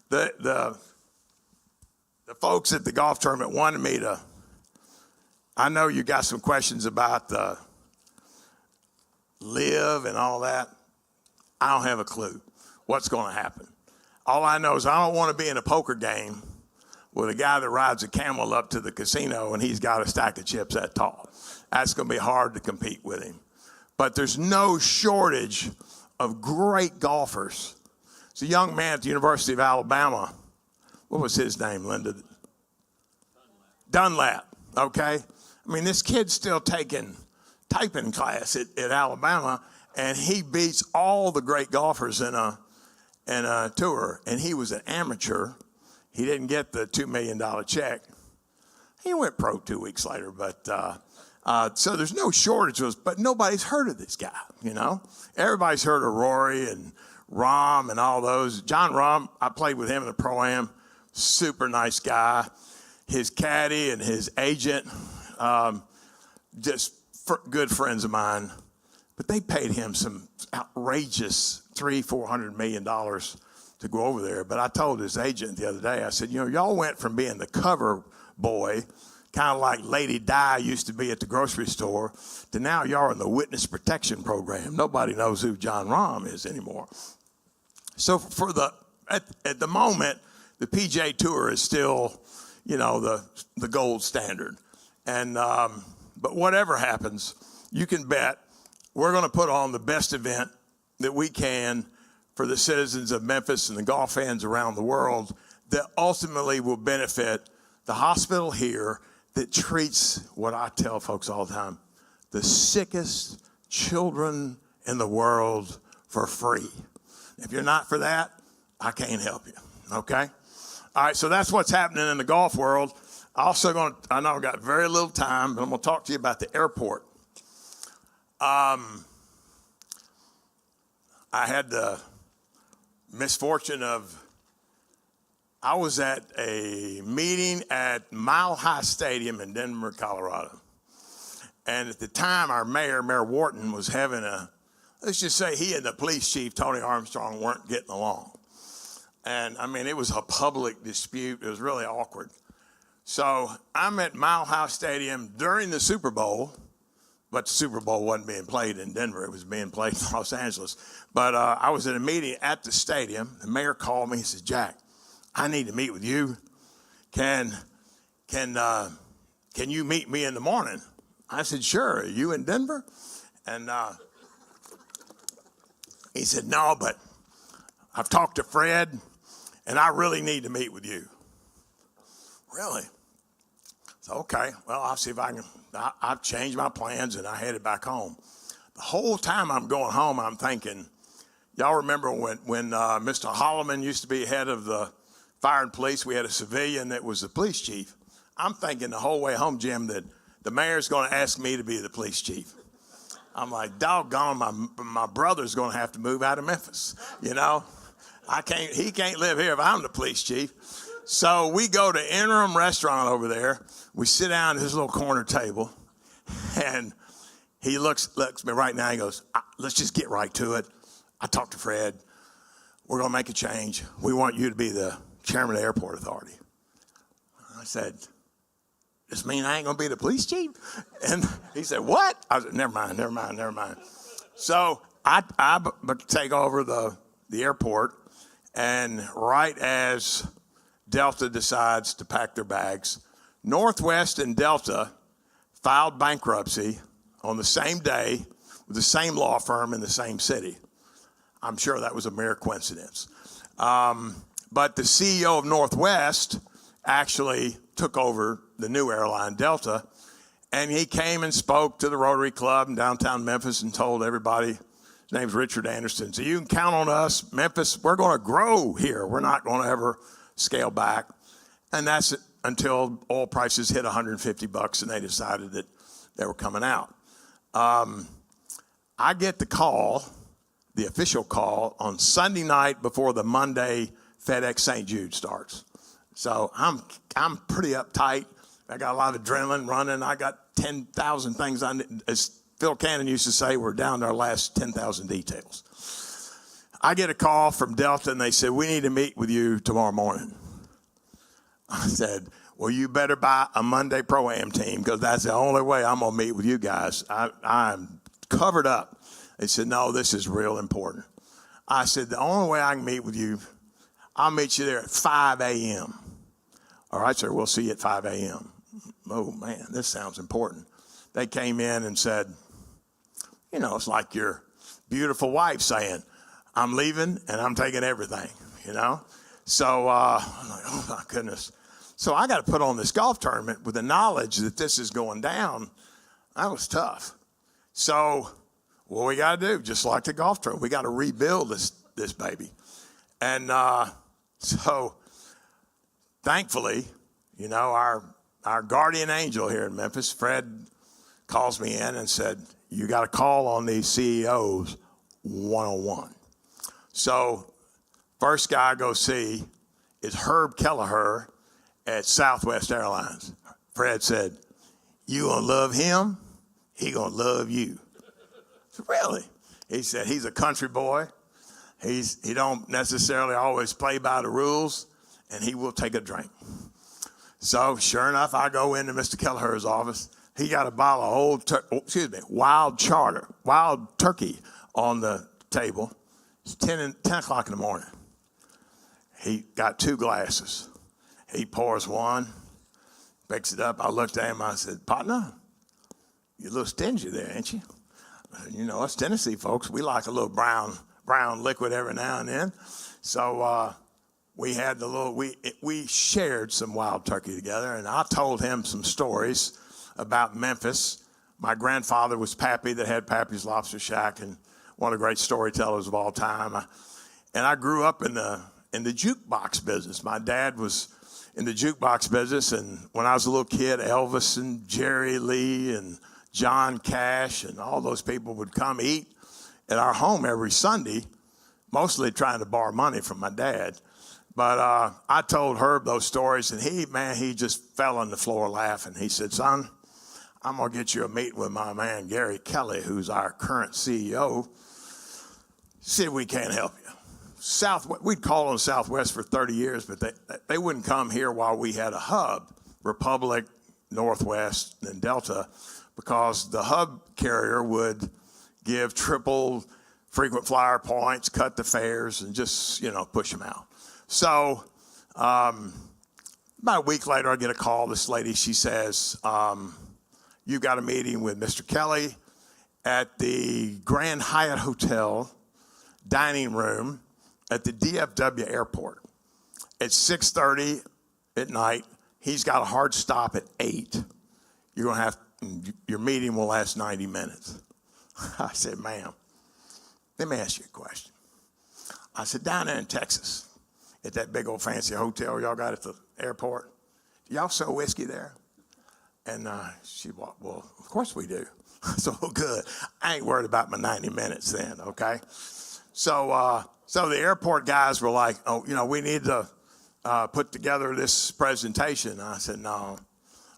the folks at the golf tournament wanted me to. I know you got some questions about the live and all that. I don't have a clue what's going to happen. All I know is I don't want to be in a poker game with a guy that rides a camel up to the casino and he's got a stack of chips that tall. That's going to be hard to compete with him. But there's no shortage of great golfers. It's a young man at the University of Alabama. What was his name, Linda? Dunlap, okay? I mean, this kid's still taking typing class at Alabama, and he beats all the great golfers in a tour. And he was an amateur. He didn't get the $2 million check. He went pro 2 weeks later, but so there's no shortage of, but nobody's heard of this guy, you know? Everybody's heard of Rory and Rahm and all those. John Rahm, I played with him in the Pro-Am, super nice guy. His caddy and his agent, good friends of mine, but they paid him some outrageous $300-400 million to go over there. But I told his agent the other day, I said, you know, y'all went from being the cover boy, kind of like Lady Di used to be at the grocery store, to now y'all are in the witness protection program. Nobody knows who John Rahm is anymore. So at the moment, the PGA Tour is still, you know, the gold standard. And but whatever happens, you can bet we're going to put on the best event that we can for the citizens of Memphis and the golf fans around the world that ultimately will benefit the hospital here that treats what I tell folks all the time, the sickest children in the world for free. If you're not for that, I can't help you, okay? All right, so that's what's happening in the golf world. I know I've got very little time, but I'm going to talk to you about the airport. I had the misfortune of, I was at a meeting at Mile High Stadium in Denver, Colorado. And at the time, our Mayor Wharton, was having let's just say he and the police chief, Tony Armstrong, weren't getting along. And I mean, it was a public dispute. It was really awkward. So I'm at Mile High Stadium during the Super Bowl, but the Super Bowl wasn't being played in Denver. It was being played in Los Angeles. But I was at a meeting at the stadium. The mayor called me. He said, Jack, I need to meet with you. Can you meet me in the morning? I said, sure. Are you in Denver? And he said, no, but I've talked to Fred, and I really need to meet with you. Really? So, okay, well, I'll see if I can. I've changed my plans, and I headed back home. The whole time I'm going home, I'm thinking, y'all remember when Mr. Holloman used to be head of the fire and police? We had a civilian that was the police chief. I'm thinking the whole way home, Jim, that the mayor's going to ask me to be the police chief. I'm like, doggone, my brother's going to have to move out of Memphis. You know, he can't live here if I'm the police chief. So we go to Interim Restaurant over there. We sit down at his little corner table, and he looks at me right now. He goes, let's just get right to it. I talked to Fred. We're going to make a change. We want you to be the chairman of the airport authority. I said, does this mean I ain't going to be the police chief? And he said, what? I said, never mind. So take over the airport, and right as Delta decides to pack their bags, Northwest and Delta filed bankruptcy on the same day with the same law firm in the same city. I'm sure that was a mere coincidence. But the CEO of Northwest actually took over the new airline, Delta, and he came and spoke to the Rotary Club in downtown Memphis and told everybody, his name's Richard Anderson, so you can count on us, Memphis, we're going to grow here. We're not going to ever scale back. And that's until oil prices hit $150 and they decided that they were coming out. I get the call, the official call, on Sunday night before the Monday FedEx St. Jude starts. So I'm pretty uptight. I got a lot of adrenaline running. I got 10,000 things. As Phil Cannon used to say, we're down to our last 10,000 details. I get a call from Delta, and they said, we need to meet with you tomorrow morning. I said, well, you better buy a Monday Pro-Am team, because that's the only way I'm going to meet with you guys. I'm covered up. They said, no, this is real important. I said, the only way I can meet with you, I'll meet you there at 5 a.m. All right, sir, we'll see you at 5 a.m. Oh, man, this sounds important. They came in and said, you know, it's like your beautiful wife saying, I'm leaving and I'm taking everything, you know? So I'm like, oh, my goodness. So I got to put on this golf tournament with the knowledge that this is going down. That was tough. So what we got to do, just like the golf tournament, we got to rebuild this baby. And so thankfully, you know, our guardian angel here in Memphis, Fred, calls me in and said, you got to call on these CEOs one-on-one. So first guy I go see is Herb Kelleher at Southwest Airlines. Fred said, you going to love him, he going to love you. I said, really? He said, he's a country boy. He don't necessarily always play by the rules, and he will take a drink. So sure enough, I go into Mr. Kelleher's office. He got a bottle of wild turkey on the table. It's 10 o'clock in the morning. He got 2 glasses. He pours one, picks it up. I looked at him. I said, partner, you're a little stingy there, ain't you? You know, us Tennessee folks, we like a little brown liquid every now and then. So we had we shared some wild turkey together, and I told him some stories about Memphis. My grandfather was Pappy that had Pappy's Lobster Shack, and one of the great storytellers of all time. And I grew up in the jukebox business. My dad was in the jukebox business, and when I was a little kid, Elvis and Jerry Lee and John Cash and all those people would come eat at our home every Sunday, mostly trying to borrow money from my dad. But I told Herb those stories, and he just fell on the floor laughing. He said, son, I'm going to get you a meeting with my man, Gary Kelly, who's our current CEO. See if we can't help you. We'd call on Southwest for 30 years, but they wouldn't come here while we had a hub, Republic, Northwest, and Delta, because the hub carrier would give triple frequent flyer points, cut the fares, and just, you know, push them out. So about a week later, I get a call. This lady, she says, you've got a meeting with Mr. Kelly at the Grand Hyatt Hotel dining room at the DFW airport at 6:30 at night. He's got a hard stop at 8. Your meeting will last 90 minutes. I said, ma'am, let me ask you a question. I said, down there in Texas, at that big old fancy hotel y'all got at the airport, do y'all sell whiskey there? And she walked, well, of course we do. So good. I ain't worried about my 90 minutes then, okay? So the airport guys were like, oh, you know, we need to put together this presentation. I said, no,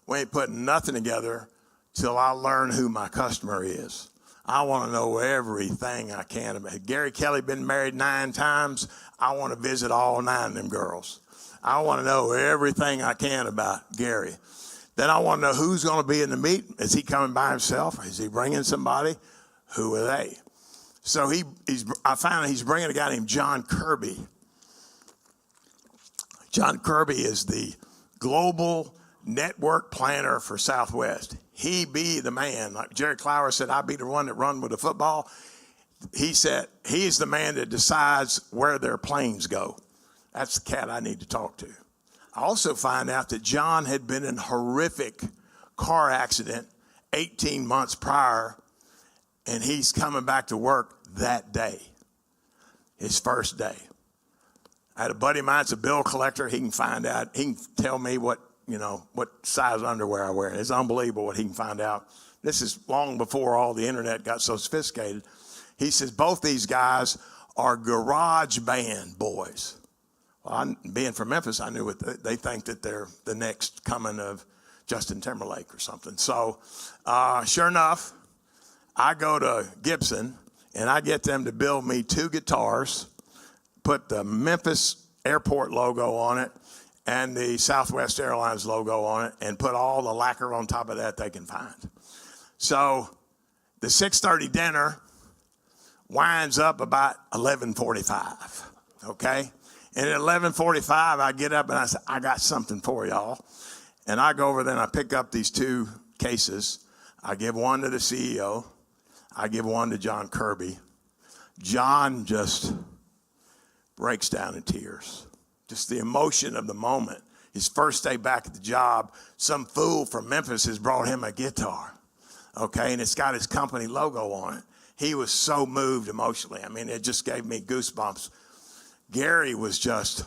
we ain't putting nothing together till I learn who my customer is. I want to know everything I can about it. Gary Kelly been married 9 times. I want to visit all 9 of them girls. I want to know everything I can about Gary. Then I want to know who's going to be in the meeting. Is he coming by himself? Is he bringing somebody? Who are they? So I found out he's bringing a guy named John Kirby. John Kirby is the global network planner for Southwest. He be the man. Like Jerry Clower said, I be the one that run with the football. He said, he's the man that decides where their planes go. That's the cat I need to talk to. I also find out that John had been in a horrific car accident 18 months prior, and he's coming back to work that day, his first day. I had a buddy of mine, it's a bill collector. He can find out, he can tell me what size underwear I wear. It's unbelievable what he can find out. This is long before all the internet got so sophisticated. He says both these guys are garage band boys. Well, being from Memphis, I knew what they think that they're the next coming of Justin Timberlake or something. So sure enough, I go to Gibson and I get them to build me 2 guitars, put the Memphis Airport logo on it and the Southwest Airlines logo on it, and put all the lacquer on top of that they can find. So the 6:30 dinner winds up about 11:45, okay? And at 11:45, I get up and I say, I got something for y'all. And I go over there and I pick up these 2 cases. I give one to the CEO. I give one to John Kirby. John just breaks down in tears. Just the emotion of the moment. His first day back at the job, some fool from Memphis has brought him a guitar, okay? And it's got his company logo on it. He was so moved emotionally. I mean, it just gave me goosebumps. Gary was just,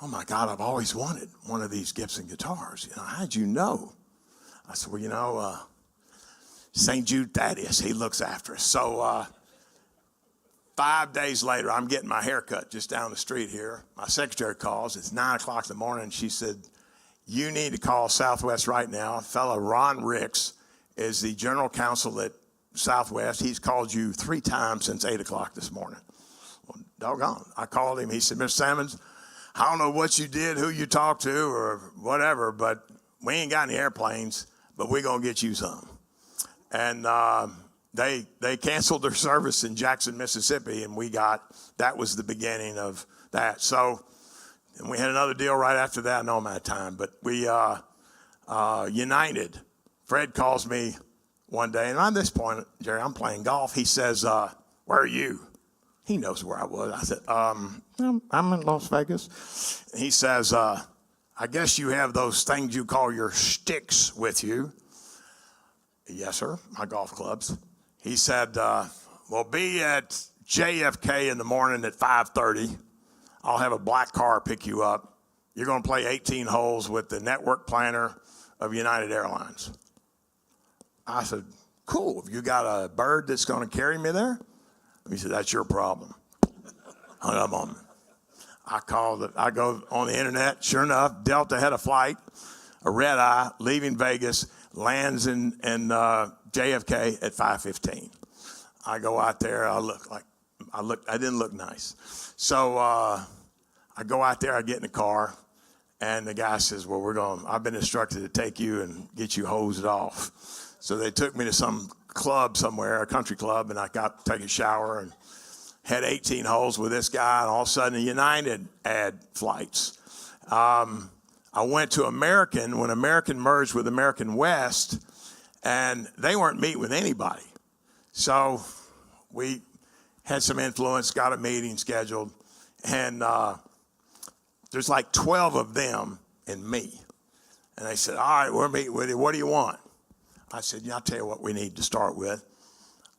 oh my God, I've always wanted one of these Gibson guitars. How'd you know? I said, well, St. Jude Thaddeus, he looks after us. So 5 days later, I'm getting my hair cut just down the street here. My secretary calls. It's 9 o'clock in the morning. She said, you need to call Southwest right now. A fellow, Ron Ricks, is the general counsel at Southwest. He's called you 3 times since 8 o'clock this morning. Well, doggone. I called him. He said, Mr. Sammons, I don't know what you did, who you talked to, or whatever, but we ain't got any airplanes, but we're going to get you some. And they canceled their service in Jackson, Mississippi, and that was the beginning of that. So, and we had another deal right after that. I know I'm out of time, but we United. Fred calls me one day, and at this point, Jerry, I'm playing golf. He says, where are you? He knows where I was. I said, I'm in Las Vegas. He says, I guess you have those things you call your sticks with you. Yes, sir, my golf clubs. He said, well, be at JFK in the morning at 5:30. I'll have a black car pick you up. You're going to play 18 holes with the network planner of United Airlines. I said, cool. Have you got a bird that's going to carry me there? He said, that's your problem. Hung up on me. I go on the internet. Sure enough, Delta had a flight, a red eye, leaving Vegas, lands in JFK at 5:15. I go out there. I didn't look nice. So I go out there. I get in the car, and the guy says, well, I've been instructed to take you and get you hosed off. So they took me to some club somewhere, a country club, and I got to take a shower and had 18 holes with this guy, and all of a sudden the United ad flights. I went to American when American merged with American West, and they weren't meeting with anybody. So we had some influence, got a meeting scheduled, and there's like 12 of them and me. And they said, all right, we're meeting with you. What do you want? I said, I'll tell you what we need to start with.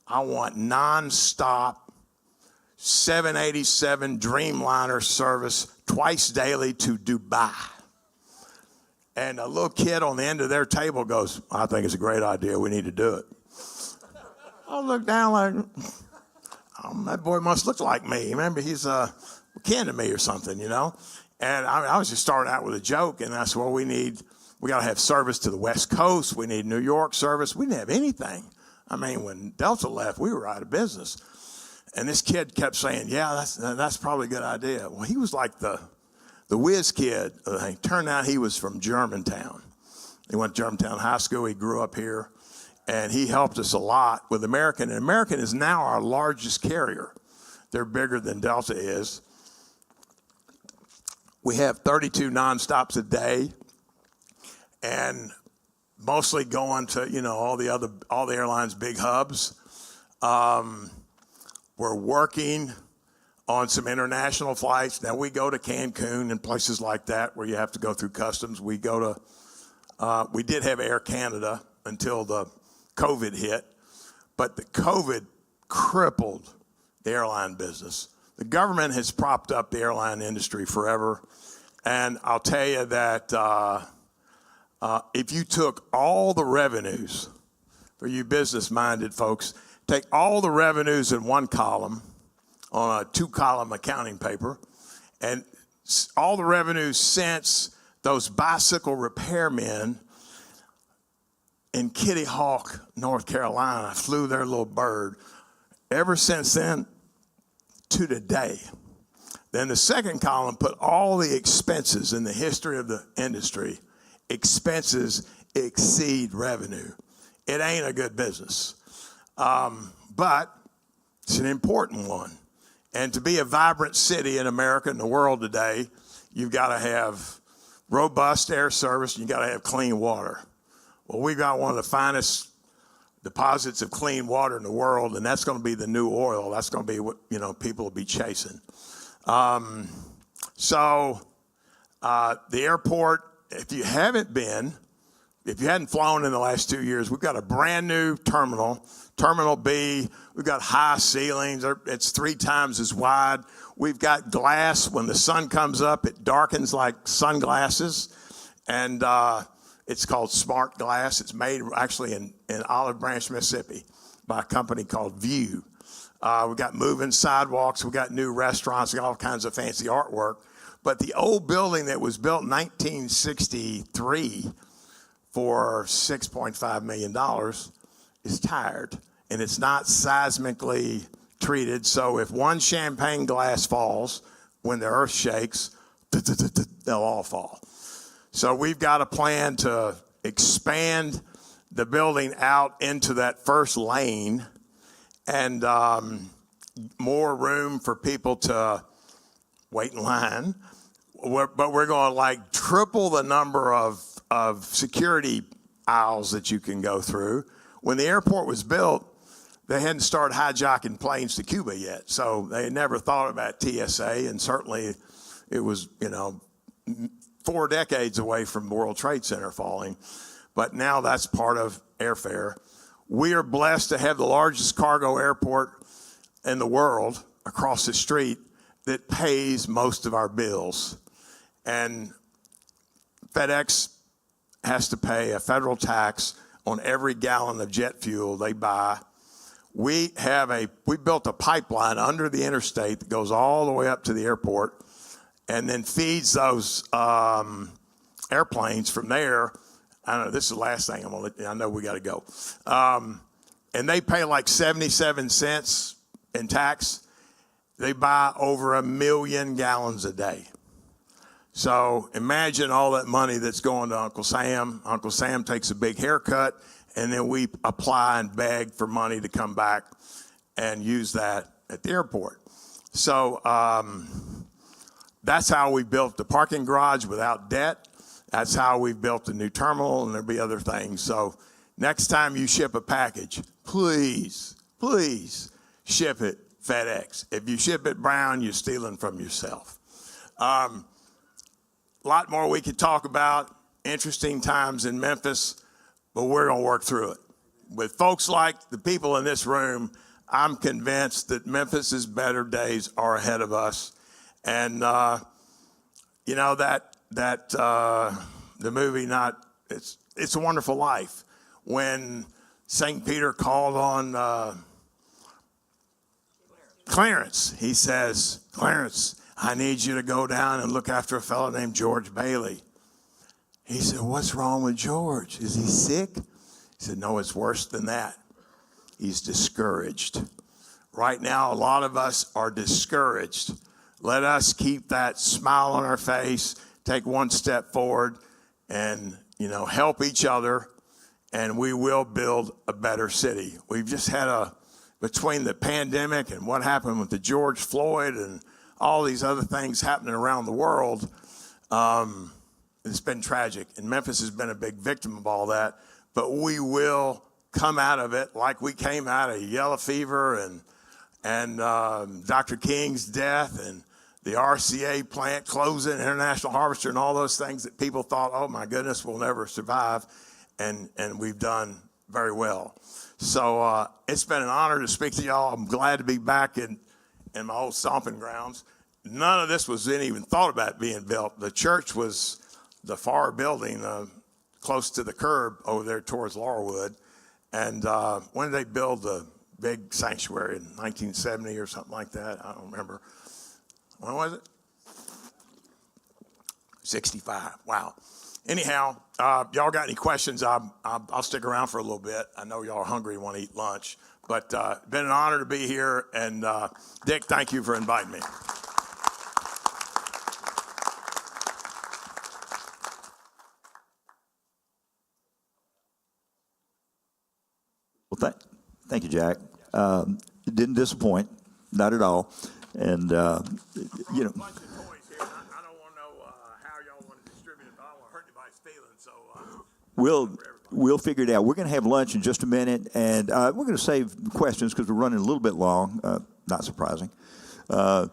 I want nonstop 787 Dreamliner service twice daily to Dubai. And a little kid on the end of their table goes, I think it's a great idea. We need to do it. I look down like, that boy must look like me. Remember, he's kin to me or something, And I was just starting out with a joke, and I said, well, we got to have service to the West Coast. We need New York service. We didn't have anything. I mean, when Delta left, we were out of business. And this kid kept saying, yeah, that's probably a good idea. Well, he was like the whiz kid. It turned out he was from Germantown. He went to Germantown High School. He grew up here. And he helped us a lot with American. And American is now our largest carrier. They're bigger than Delta is. We have 32 nonstops a day, and mostly going to, all the airlines' big hubs. We're working on some international flights. Now we go to Cancun and places like that where you have to go through customs. We did have Air Canada until the COVID hit, but the COVID crippled the airline business. The government has propped up the airline industry forever. And I'll tell you that if you took all the revenues, for you business-minded folks, take all the revenues in one column on a 2-column accounting paper, and all the revenues since those bicycle repairmen in Kitty Hawk, North Carolina, flew their little bird, ever since then to today. Then the second column put all the expenses in the history of the industry. Expenses exceed revenue. It ain't a good business. But it's an important one. And to be a vibrant city in America and the world today, you've got to have robust air service, and you've got to have clean water. Well, we've got one of the finest deposits of clean water in the world, and that's going to be the new oil. That's going to be what people will be chasing. The airport, if you hadn't flown in the last 2 years, we've got a brand new terminal, Terminal B. We've got high ceilings. It's 3 times as wide. We've got glass. When the sun comes up, it darkens like sunglasses. And it's called Smart Glass. It's made actually in Olive Branch, Mississippi by a company called View. We've got moving sidewalks. We've got new restaurants. We've got all kinds of fancy artwork. But the old building that was built in 1963 for $6.5 million is tired, and it's not seismically treated. So if one champagne glass falls when the earth shakes, they'll all fall. So we've got a plan to expand the building out into that first lane, and more room for people to wait in line. But we're going to triple the number of security aisles that you can go through. When the airport was built, they hadn't started hijacking planes to Cuba yet. So they had never thought about TSA, and certainly it was, 4 decades away from the World Trade Center falling. But now that's part of airfare. We are blessed to have the largest cargo airport in the world across the street that pays most of our bills. And FedEx has to pay a federal tax on every gallon of jet fuel they buy. We built a pipeline under the interstate that goes all the way up to the airport and then feeds those airplanes from there. I don't know, this is the last thing I know we got to go. And they pay like 77 cents in tax. They buy over 1 million gallons a day. So imagine all that money that's going to Uncle Sam. Uncle Sam takes a big haircut, and then we apply and beg for money to come back and use that at the airport. So that's how we built the parking garage without debt. That's how we built the new terminal, and there'll be other things. So next time you ship a package, please ship it FedEx. If you ship it brown, you're stealing from yourself. A lot more we could talk about, interesting times in Memphis, but we're going to work through it. With folks like the people in this room, I'm convinced that Memphis's better days are ahead of us. And, the movie, It's a Wonderful Life, when St. Peter called on Clarence, he says, Clarence, I need you to go down and look after a fellow named George Bailey. He said, what's wrong with George? Is he sick? He said, no, it's worse than that. He's discouraged. Right now, a lot of us are discouraged. Let us keep that smile on our face, take one step forward, and, help each other and we will build a better city. We've just had between the pandemic and what happened with the George Floyd and all these other things happening around the world, it's been tragic. And Memphis has been a big victim of all that. But we will come out of it like we came out of yellow fever and Dr. King's death and the RCA plant closing, International Harvester, and all those things that people thought, oh my goodness, we'll never survive. And we've done very well. So it's been an honor to speak to y'all. I'm glad to be back in my old stomping grounds. None of this was even thought about being built. The church was the far building close to the curb over there towards Laurelwood. And when did they build the big sanctuary? In 1970 or something like that? I don't remember. When was it? 65. Wow. Anyhow, y'all got any questions? I'll stick around for a little bit. I know y'all are hungry and want to eat lunch. But been an honor to be here. And Dick, thank you for inviting me. Well, thank you, Jack. It didn't disappoint, not at all. And, you know. A bunch of toys here. I don't want to know how y'all want to distribute it. I don't want to hurt anybody's feelings. So We'll figure it out. We're going to have lunch in just a minute, and we're going to save questions because we're running a little bit long. Not surprising. But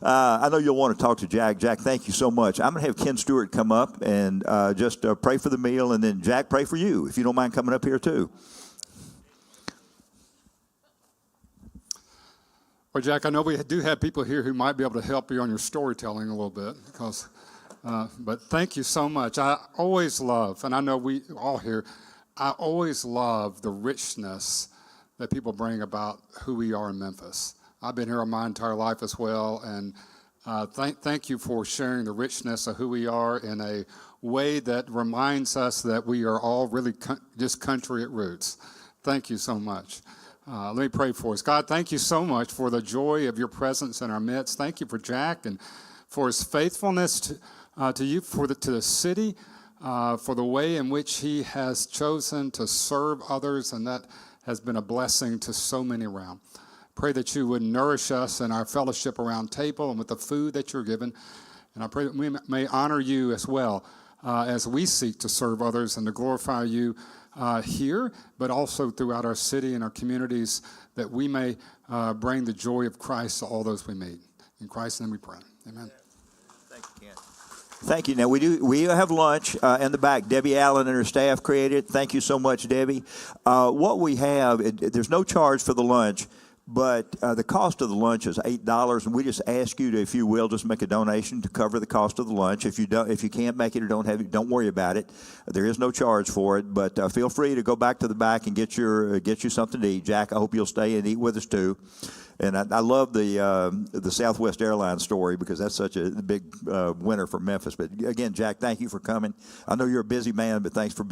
I know you'll want to talk to Jack. Jack, thank you so much. I'm going to have Ken Stewart come up and just pray for the meal, and then Jack, pray for you, if you don't mind coming up here too. Well, Jack, I know we do have people here who might be able to help you on your storytelling a little bit, because. But thank you so much. I always love, and I know we all here, I always love the richness that people bring about who we are in Memphis. I've been here my entire life as well, and thank you for sharing the richness of who we are in a way that reminds us that we are all really just country at roots. Thank you so much. Let me pray for us. God, thank you so much for the joy of your presence in our midst. Thank you for Jack and for his faithfulness to you, to the city, for the way in which he has chosen to serve others, and that has been a blessing to so many around. Pray that you would nourish us in our fellowship around table and with the food that you're given. And I pray that we may honor you as well as we seek to serve others and to glorify you here, but also throughout our city and our communities, that we may bring the joy of Christ to all those we meet. In Christ's name we pray. Amen. Thank you, Ken. Thank you. Now, we have lunch in the back. Debbie Allen and her staff created. Thank you so much, Debbie. What we have, there's no charge for the lunch, but the cost of the lunch is $8, and we just ask you to, if you will, just make a donation to cover the cost of the lunch. If you can't make it or don't have it, don't worry about it. There is no charge for it, but feel free to go back to the back and get you something to eat. Jack, I hope you'll stay and eat with us too. And I love the Southwest Airlines story, because that's such a big winner for Memphis. But again, Jack, thank you for coming. I know you're a busy man, but thanks for being